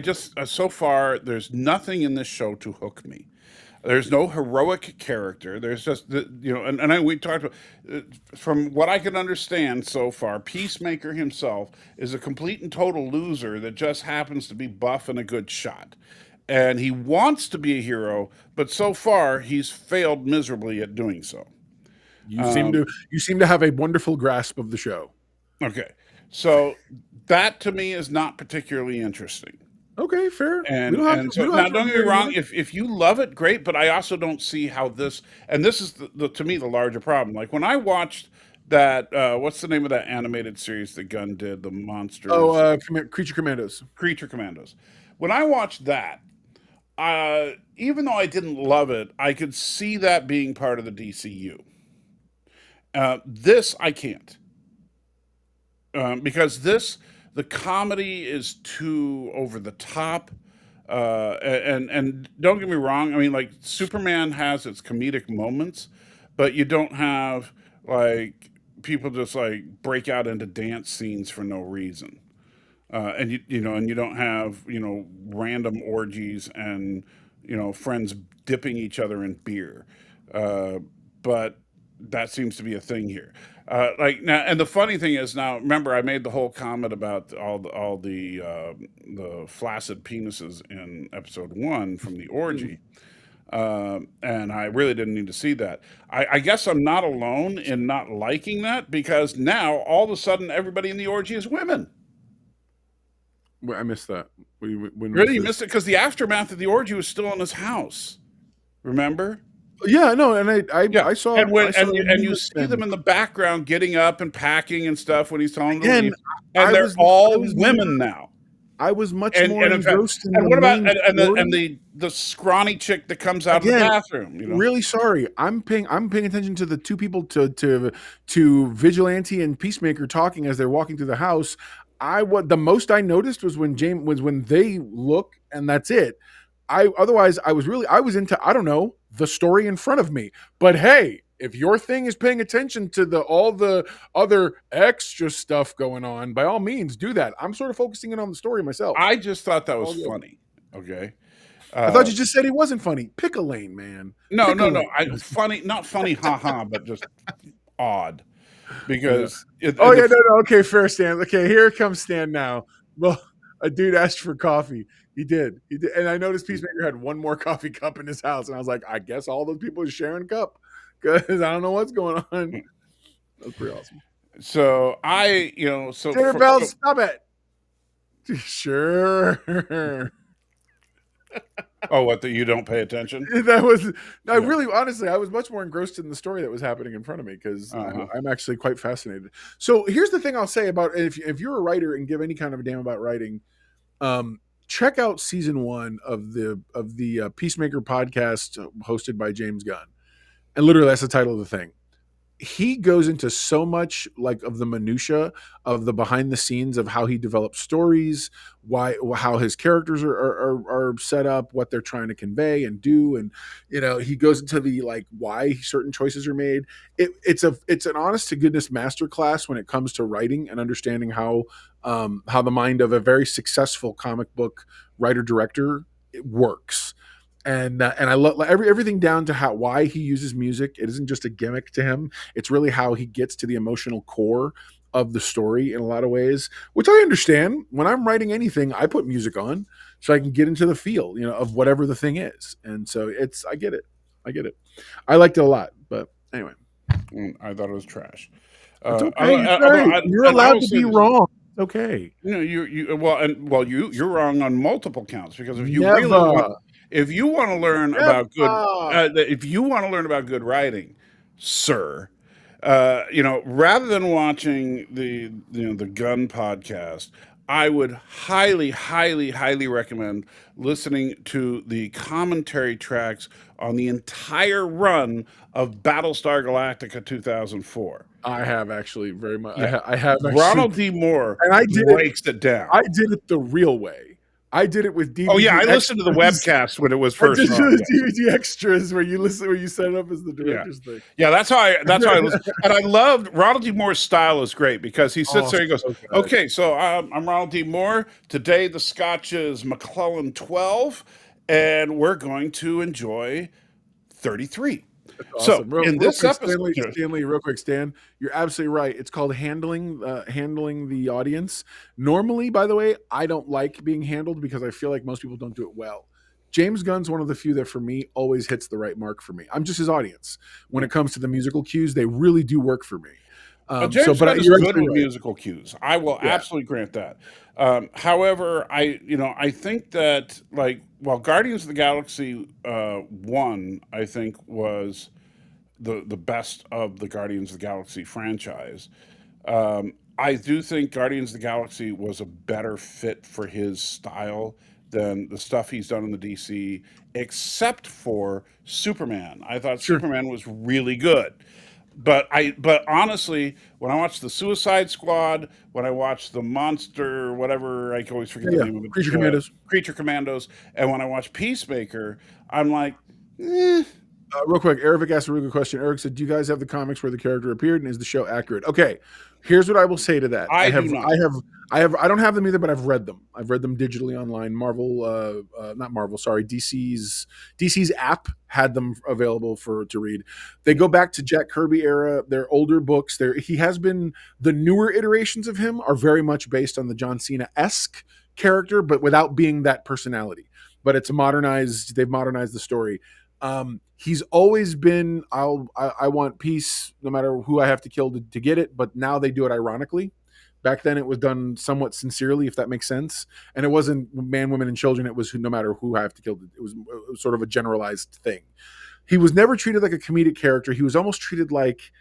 just so far there's nothing in this show to hook me. There's no heroic character. There's just we talked about from what I can understand so far. Peacemaker himself is a complete and total loser that just happens to be buff and a good shot, and he wants to be a hero, but so far he's failed miserably at doing so. You seem to have a wonderful grasp of the show. Okay, so that to me is not particularly interesting. Okay, fair. And so now, don't get me wrong. If you love it, great. But I also don't see how this, and this is to me the larger problem. Like when I watched that, what's the name of that animated series that Gunn did, the monsters? Oh, Creature Commandos. Creature Commandos. When I watched that, even though I didn't love it, I could see that being part of the DCU. This I can't, because the comedy is too over the top, and don't get me wrong. I mean, like Superman has its comedic moments, but you don't have like people just like break out into dance scenes for no reason, and you don't have random orgies and friends dipping each other in beer, but that seems to be a thing here. Like now, and the funny thing is now. Remember, I made the whole comment about all the flaccid penises in episode 1 from the orgy, and I really didn't need to see that. I guess I'm not alone in not liking that because now all of a sudden everybody in the orgy is women. I missed that. Really, you missed it because the aftermath of the orgy was still in his house. Remember? Yeah, no, and I saw, and you see them in the background getting up and packing and stuff when he's telling them to leave, and they're all women now. I was much more engrossed in and what about the scrawny chick that comes out of the bathroom? Really sorry, I'm paying attention to the two people to Vigilante and Peacemaker talking as they're walking through the house. The most I noticed was when they look, and that's it. I was into, I don't know, the story in front of me. But hey, if your thing is paying attention to all the other extra stuff going on, by all means do that. I'm sort of focusing in on the story myself. I just thought that was funny. Okay. I thought you just said he wasn't funny. Pick a lane, man. No. Funny, not funny, haha, but just odd. Because okay, fair, Stan. Okay, here comes Stan now. Well, a dude asked for coffee. He did, and I noticed Peacemaker had one more coffee cup in his house, and I was like, I guess all those people are sharing a cup because I don't know what's going on. That's pretty awesome. So Dinner bells, stop it. Sure. Oh, what? That you don't pay attention? Honestly, I was much more engrossed in the story that was happening in front of me because I'm actually quite fascinated. So here's the thing I'll say about if you're a writer and give any kind of a damn about writing, check out season 1 of the Peacemaker podcast hosted by James Gunn, and literally that's the title of the thing. He goes into so much like of the minutia of the behind the scenes of how he develops stories, how his characters are set up, what they're trying to convey and do, and he goes into the like why certain choices are made. It's an honest to goodness masterclass when it comes to writing and understanding how the mind of a very successful comic book writer director works. And I love everything down to why he uses music. It isn't just a gimmick to him. It's really how he gets to the emotional core of the story in a lot of ways, which I understand. When I'm writing anything, I put music on so I can get into the feel, of whatever the thing is. And so I get it. I liked it a lot, but anyway. I thought it was trash. It's okay. You're allowed to be wrong. Okay. You're wrong on multiple counts because if you want to learn about good writing, sir, rather than watching the Gunn podcast, I would highly, highly, highly recommend listening to the commentary tracks on the entire run of Battlestar Galactica 2004. I have actually very much. Yeah. I have actually, Ronald D. Moore and breaks it down. I did it the real way. I did it with DVD. Oh yeah, I listened to the webcast when it was first. I did the DVD extras where you set it up as the director's thing. Yeah, that's how I listened. And I loved Ronald D. Moore's style is great because he sits there and goes, "Okay, so I'm Ronald D. Moore. Today the Scotch is McClellan 12, and we're going to enjoy 33. So Awesome. in Real this quick, episode, Stanley, real quick, Stan, you're absolutely right. It's called handling the audience. Normally, by the way, I don't like being handled because I feel like most people don't do it well. James Gunn's one of the few that for me always hits the right mark for me. I'm just his audience. When it comes to the musical cues, they really do work for me. James Gunn is You're good with absolutely right. musical cues. I will Yeah. absolutely grant that. However, I think that while Guardians of the Galaxy 1, I think was the best of the Guardians of the Galaxy franchise. I do think Guardians of the Galaxy was a better fit for his style than the stuff he's done in the DC, except for Superman. I thought Sure. Superman was really good. But honestly, when I watched the Suicide Squad, when I watched the Monster, whatever, I always forget the Yeah. name of it, Creature Commandos. Creature Commandos, and when I watched Peacemaker, I'm like, eh. Real quick, Eric asked a really good question. Eric said, "Do you guys have the comics where the character appeared, and is the show accurate?" Okay, here's what I will say to that. I do not. I don't have them either, but I've read them. I've read them digitally online. Not Marvel, sorry, DC's app had them available to read. They go back to Jack Kirby era. They're older books. He has been the newer iterations of him are very much based on the John Cena-esque character, but without being that personality. But it's modernized. They've modernized the story. He's always been I want peace no matter who I have to kill to get it, but now they do it ironically. Back then it was done somewhat sincerely, if that makes sense, and it wasn't man, women, and children. It was no matter who I have to kill. It was sort of a generalized thing. He was never treated like a comedic character. He was almost treated like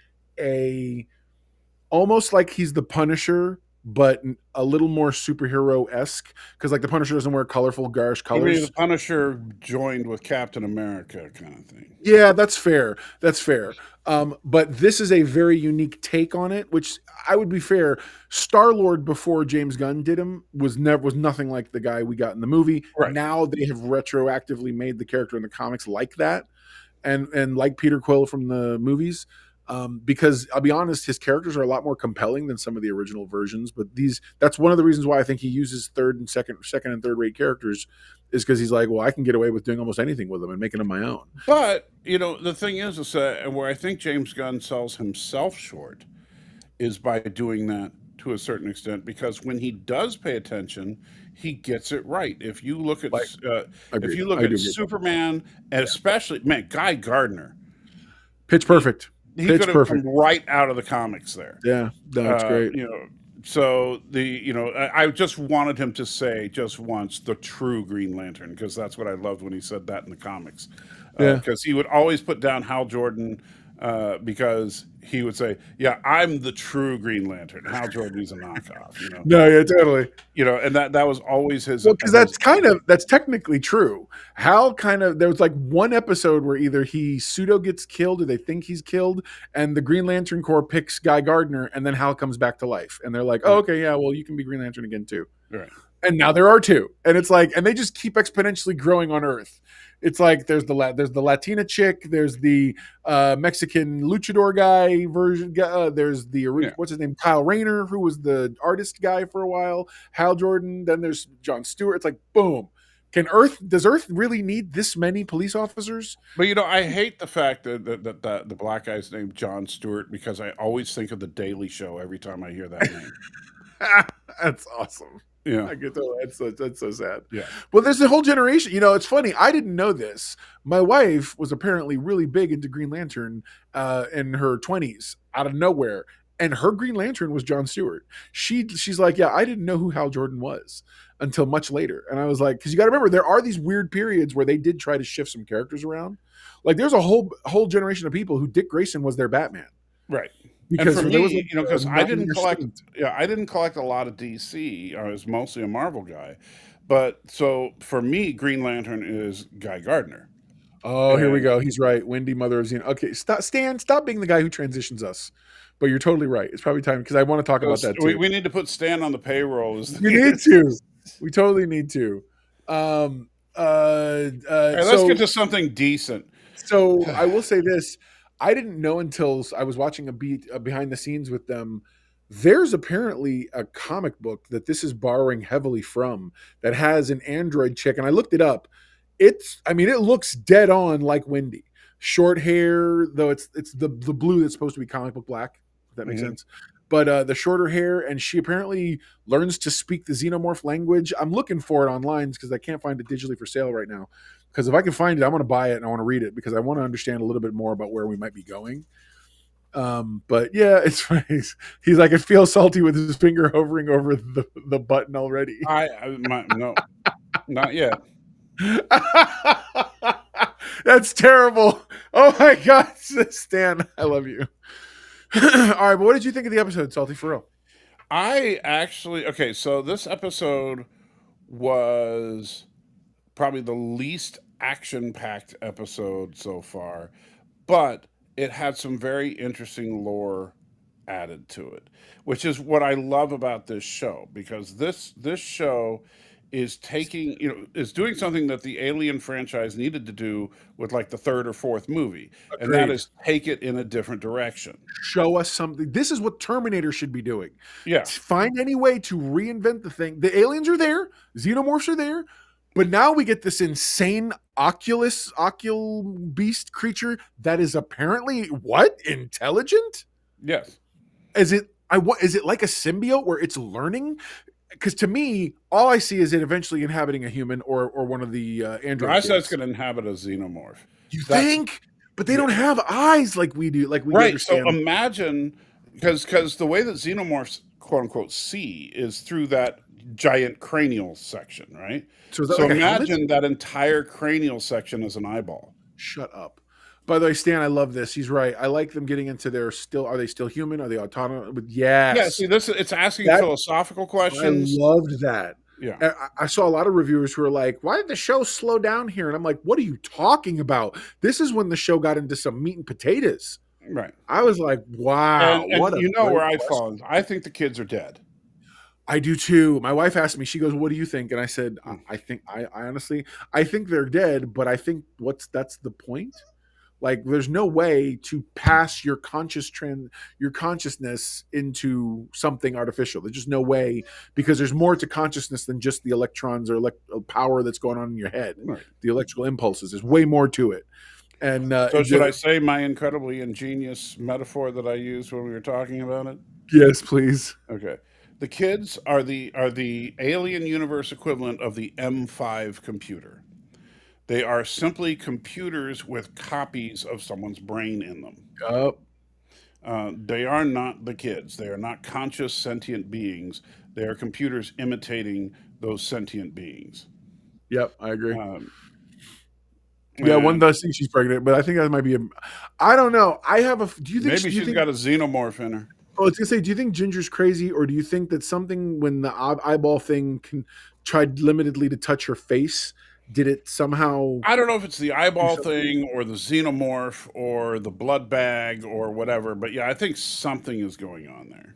almost like he's the Punisher, but a little more superhero-esque, because like the Punisher doesn't wear colorful, garish I mean, colors. the Punisher joined with Captain America kind of thing. Yeah, that's fair. That's fair. But this is a very unique take on it, which I would be fair. Star-Lord before James Gunn did him was nothing like the guy we got in the movie. Right. Now they have retroactively made the character in the comics like that, and like Peter Quill from the movies. Because I'll be honest, his characters are a lot more compelling than some of the original versions. But that's one of the reasons why I think he uses second and third rate characters, is because he's like, well, I can get away with doing almost anything with them and making them my own. But the thing is where I think James Gunn sells himself short is by doing that to a certain extent, because when he does pay attention, he gets it right. If you look at Superman, and especially Guy Gardner, Pitch Perfect. He could have come right out of the comics there. Yeah, that's great. So I just wanted him to say just once the true Green Lantern, because that's what I loved when he said that in the comics. Because he would always put down Hal Jordan, because he would say, "Yeah, I'm the true Green Lantern. Hal Jordan's a knockoff." No, yeah, totally. And that was always his. Well, because that's technically true. Hal there was like one episode where either he pseudo gets killed or they think he's killed, and the Green Lantern Corps picks Guy Gardner, and then Hal comes back to life, and they're like, "Oh, okay, yeah, well, you can be Green Lantern again too." Right. And now there are two, and it's like, and they just keep exponentially growing on Earth. It's like there's the Latina chick, there's the Mexican luchador guy version, there's the what's his name, Kyle Rayner, who was the artist guy for a while, Hal Jordan, then there's Jon Stewart. It's like, boom. Does Earth really need this many police officers? But I hate the fact that the black guy's named Jon Stewart, because I always think of the Daily Show every time I hear that name. That's awesome. Yeah, I get that. That's so sad. Yeah. Well, there's a whole generation. It's funny. I didn't know this. My wife was apparently really big into Green Lantern in her 20s, out of nowhere, and her Green Lantern was Jon Stewart. She's like, yeah, I didn't know who Hal Jordan was until much later, and I was like, because you got to remember, there are these weird periods where they did try to shift some characters around. Like, there's a whole generation of people who Dick Grayson was their Batman, right? Because and for me, because I didn't collect a lot of DC. I was mostly a Marvel guy, but so for me, Green Lantern is Guy Gardner. Oh, here we go. He's right. Wendy, mother of Xena. Okay, stop being the guy who transitions us. But you're totally right. It's probably time, because I want to talk about that too. We need to put Stan on the payroll. You need to. We totally need to. Let's get to something decent. So I will say this. I didn't know until I was watching a behind the scenes with them. There's apparently a comic book that this is borrowing heavily from, that has an android chick, and I looked it up. I mean, it looks dead on like Wendy. Short hair, though it's the blue that's supposed to be comic book black, if that makes Mhm. sense. But the shorter hair, and she apparently learns to speak the Xenomorph language. I'm looking for it online because I can't find it digitally for sale right now. Because if I can find it, I'm going to buy it and I want to read it because I want to understand a little bit more about where we might be going. But yeah, it's funny. He's like, I feel salty with his finger hovering over the button already. No, not yet. That's terrible. Oh my God, Stan, I love you. All right, but what did you think of the episode, Salty, for real? Okay, so this episode was probably the least action-packed episode so far, but it had some very interesting lore added to it, which is what I love about this show, because this show is is doing something that the Alien franchise needed to do with like the third or fourth movie, and that Agreed. is take it in a different direction. Show us something. This is what Terminator should be doing. Yeah. Find any way to reinvent the thing. The aliens are there, xenomorphs are there, but now we get this insane ocul beast creature that is apparently what? Intelligent? Yes. Is it is it like a symbiote where it's learning? Because to me, all I see is it eventually inhabiting a human or one of the android I said it's kids. going to inhabit a xenomorph. You That's think? But they don't have eyes like we do. Like we right. So understand. imagine, because the way that xenomorphs quote unquote see is through that giant cranial section, right? So is that So like a helmet? imagine that entire cranial section is an eyeball. Shut up. By the way, Stan, I love this. He's right. I like them getting into their still. Are they still human? Are they autonomous? But Yeah. yes, See, it's asking that philosophical I questions. loved that. Yeah. I saw a lot of reviewers who are like, "Why did the show slow down here?" And I'm like, "What are you talking about? This is when the show got into some meat and potatoes." Right. I was like, "Wow, And what a you know great where I question." fall. I think the kids are dead. I do too. My wife asked me, she goes, "What do you think?" And I said, Hmm. I honestly, I think they're dead, but I think that's the point. Like, there's no way to pass your your consciousness into something artificial. There's just no way, because there's more to consciousness than just the electrons or power that's going on in your head. Right. The electrical impulses. There's way more to it. And So should I say my incredibly ingenious metaphor that I used when we were talking about it? yes, please. Okay. The kids are the alien universe equivalent of the M5 computer. They are simply computers with copies of someone's brain in them. Yup. They are not the kids. They are not conscious sentient beings. They are computers imitating those sentient beings. Yep, I agree. Um, Yeah, one and does think she's pregnant, but I think that might be I don't know. I have a. Do you think? maybe Do you she's think? got a xenomorph in her. Oh, I was gonna say, do you think Ginger's crazy, or do you think that something when the eyeball thing tried limitedly to touch her face, did it somehow I don't know if it's the do eyeball something? thing or the xenomorph or the blood bag or whatever, but yeah, I think something is going on there.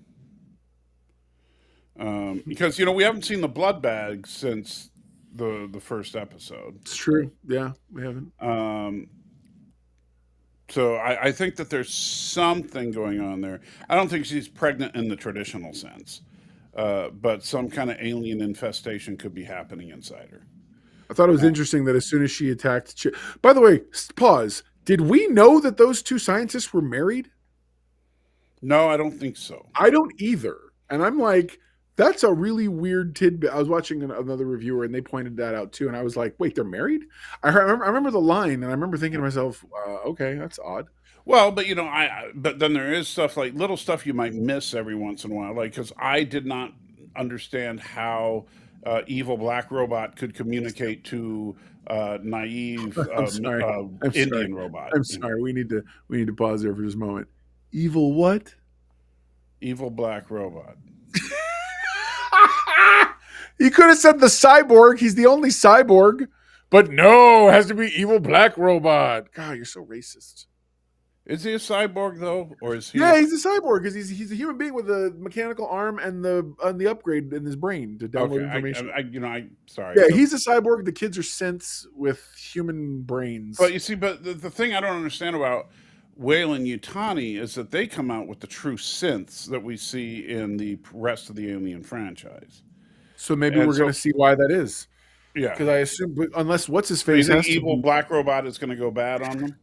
Because we haven't seen the blood bag since the first episode. It's true. Yeah, we haven't. So I think that there's something going on there. I don't think she's pregnant in the traditional sense, but some kind of alien infestation could be happening inside her. I thought it was interesting that as soon as she attacked. By the way, pause. Did we know that those two scientists were married? No, I don't think so. I don't either. And I'm like, that's a really weird tidbit. I was watching another reviewer and they pointed that out too. And I was like, wait, they're married? I remember the line and I remember thinking to myself, okay, that's odd. Well, but but then there is stuff like little stuff you might miss every once in a while, like because I did not understand how evil black robot could communicate to naive I'm sorry. I'm Indian sorry. robot. I'm sorry. We need to pause there for just a moment. Evil what? Evil black robot. You could have said the cyborg. He's the only cyborg. But no, it has to be evil black robot. God, you're so racist. Is he a cyborg though, or is he? Yeah, he's a cyborg because he's a human being with a mechanical arm and the upgrade in his brain to download Okay, information. I sorry. Yeah, So- he's a cyborg. The kids are synths with human brains. But you see, but the thing I don't understand about Whale and Yutani is that they come out with the true synths that we see in the rest of the Alien franchise. So maybe And we're going to see why that is. Yeah. Because I assume, but unless what's his So you face think has to evil be black robot is going to go bad on them?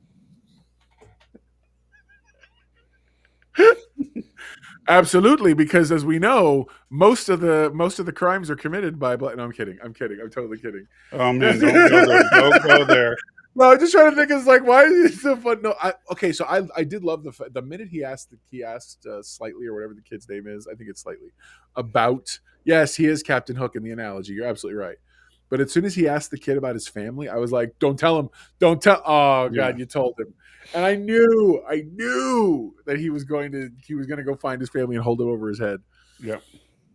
absolutely, because as we know, most of the crimes are committed by black. No, I'm kidding. I'm kidding. I'm totally kidding. Oh man, don't go there. Don't go there. No, I'm just trying to think. It's like, why is it so fun? No, okay. So I did love the minute he asked Slightly or whatever the kid's name is. I think it's Slightly about. Yes, he is Captain Hook in the analogy. You're absolutely right. But as soon as he asked the kid about his family, I was like, "Don't tell him. Don't tell." Oh Yeah. God, you told him. And I knew that he was going to go find his family and hold it over his head. Yeah.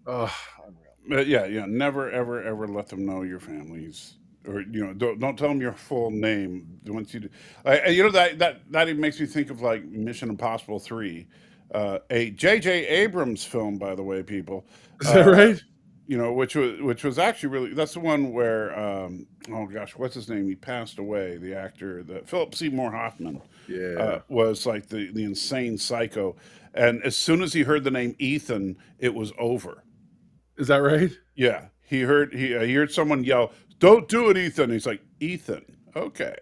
Oh, unreal. But yeah. Never, ever, ever let them know your families, or don't tell them your full name once you do. That even makes me think of like Mission Impossible 3, a J.J. Abrams film, by the way, people. Is that right? Which was actually really, that's the one where oh gosh, what's his name? He passed away. The actor, the Philip Seymour Hoffman, Yeah. was like the insane psycho, and as soon as he heard the name Ethan, it was over. Is that right? Yeah, he heard someone yell, "Don't do it, Ethan." He's like, "Ethan, okay."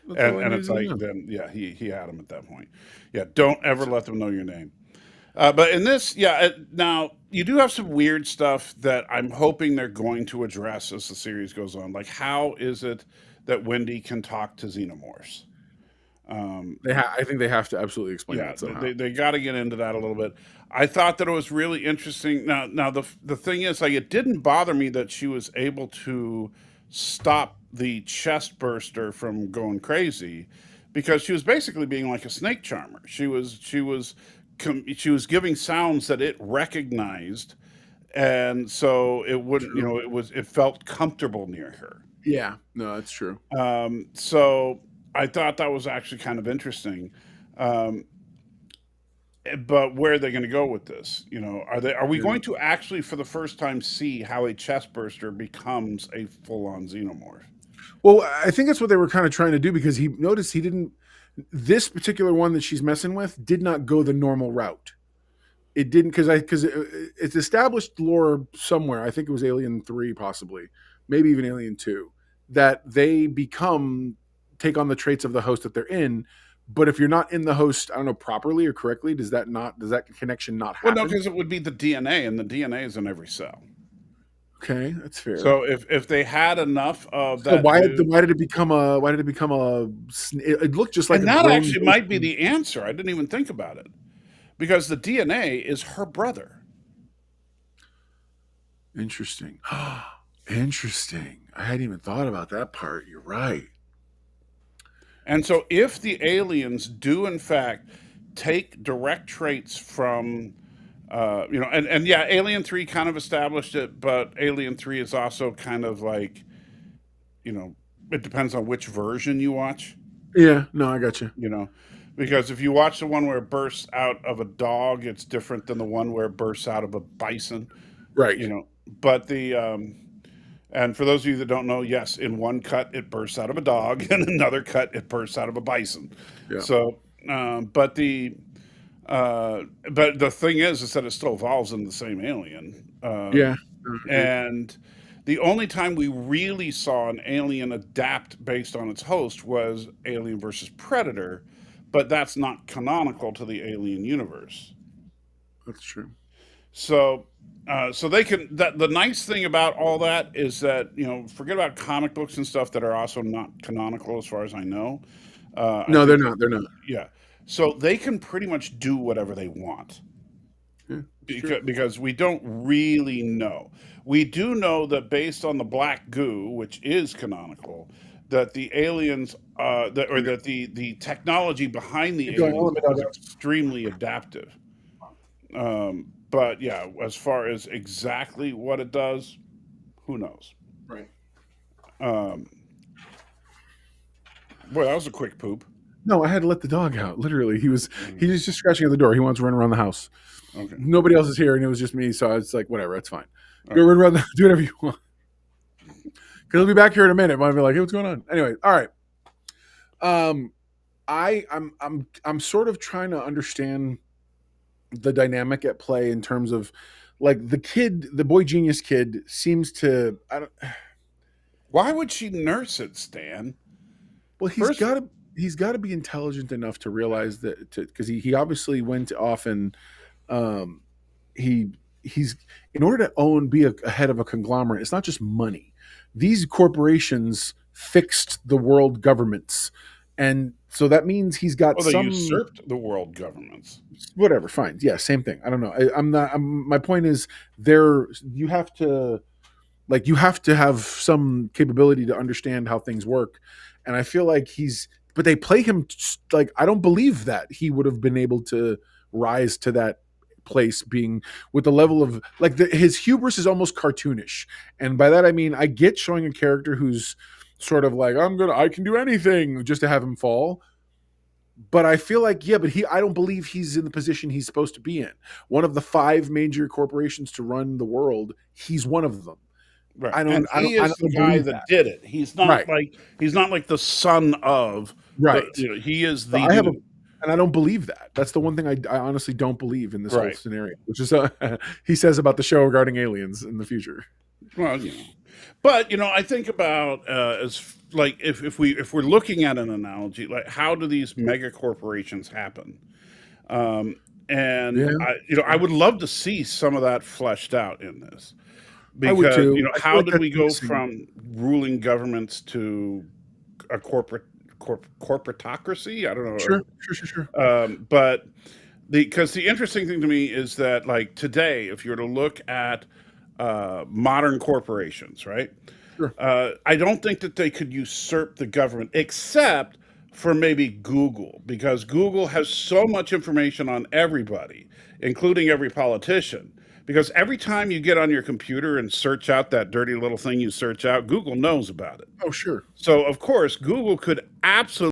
That's all I And needed it's to like, know. then yeah, he had him at that point. Yeah, don't ever let them know your name. But in this, yeah, now you do have some weird stuff that I'm hoping they're going to address as the series goes on. Like, how is it that Wendy can talk to xenomorphs? I think they have to absolutely explain Yeah, that somehow. they got to get into that a little bit. I thought that it was really interesting. Now the thing is, like, it didn't bother me that she was able to stop the chest burster from going crazy, because she was basically being like a snake charmer. She was giving sounds that it recognized, and so it wouldn't. True. It felt comfortable near her. Yeah. No, that's true. So I thought that was actually kind of interesting. Um, but where are they going to go with this? Are we Yeah. going to actually, for the first time, see how a chest burster becomes a full-on xenomorph? Well, I think that's what they were kind of trying to do, because he noticed he didn't. This particular one that she's messing with did not go the normal route. It didn't, because it's established lore somewhere. I think it was Alien 3, possibly, maybe even Alien 2, that they take on the traits of the host that they're in. But if you're not in the host, I don't know, properly or correctly, does that connection not Well, no, happen? because it would be the DNA, and the DNA is in every cell. Okay, that's fair. So if they had enough of So that dude, why did it become it looked just like and a that grown actually might be the answer. I didn't even think about it, because the DNA is her brother. Interesting. Interesting. I hadn't even thought about that part. You're right. And so, if the aliens do in fact take direct traits from, and yeah, Alien 3 kind of established it, but Alien 3 is also kind of like, it depends on which version you watch, Yeah, no, I got you. you know, because if you watch the one where it bursts out of a dog, it's different than the one where it bursts out of a bison, Right. you know, but and for those of you that don't know, yes, in one cut it bursts out of a dog, and another cut it bursts out of a bison. Yeah. So, but the thing is that it still evolves in the same alien. Yeah. And the only time we really saw an alien adapt based on its host was Alien versus Predator, but that's not canonical to the Alien universe. That's true. So, so they can. The nice thing about all that is that, forget about comic books and stuff that are also not canonical, as far as I know. I No, they're think, not. They're not. yeah. So they can pretty much do whatever they want, Yeah, it's true. because we don't really know. We do know that based on the black goo, which is canonical, that the aliens, that the technology behind the Keep going. I'll aliens let me know is that. extremely adaptive. But yeah, as far as exactly what it does, who knows? Right. Boy, that was a quick poop. No, I had to let the dog out. Literally, he was just scratching at the door. He wants to run around the house. Okay. Nobody else is here, and it was just me. So it's like, whatever, that's fine. All Go right. run around, do whatever you want. Because he'll be back here in a minute. Might be like, hey, what's going on? Anyway, all right. I'm sort of trying to understand the dynamic at play in terms of, like, the boy genius kid seems to, Why would she nurse it, Stan? Well, First, he's got to be intelligent enough to realize that, because he obviously went off and um, he he's in order to be a head of a conglomerate. It's not just money. These corporations fixed the world governments, and so that means he's got well, they some usurped the world governments. whatever. Fine, yeah, same thing. I don't know. I'm not. My point is, there you have to you have to have some capability to understand how things work, and I feel like but they play him like, I don't believe that he would have been able to rise to that place, being with the level of his hubris is almost cartoonish, and by that I mean, I get showing a character who's sort of like, I can do anything, just to have him fall. But I feel like, yeah, but I don't believe he's in the position he's supposed to be in. One of the 5 major corporations to run the world, he's one of them. Right. I And don't I he don't I is the don't guy believe that that. did it. He's not Right. like the son of Right. he is So the I have dude. and I don't believe that. That's the one thing I honestly don't believe in this whole Right. scenario, which is he says about the show regarding aliens in the future. Well, but I think about as like if we're looking at an analogy, like how do these mega corporations happen? And Yeah, I would love to see some of that fleshed out in this, I would because too. I feel how like did that's we go missing. from ruling governments to a corporatocracy? I don't know. Sure. But because the interesting thing to me is that, like, today, if you were to look at modern corporations, right? Sure. I don't think that they could usurp the government, except for maybe Google, because Google has so much information on everybody, including every politician. Because every time you get on your computer and search out that dirty little thing you search out, Google knows about it. Oh, sure. So, of course, Google could absolutely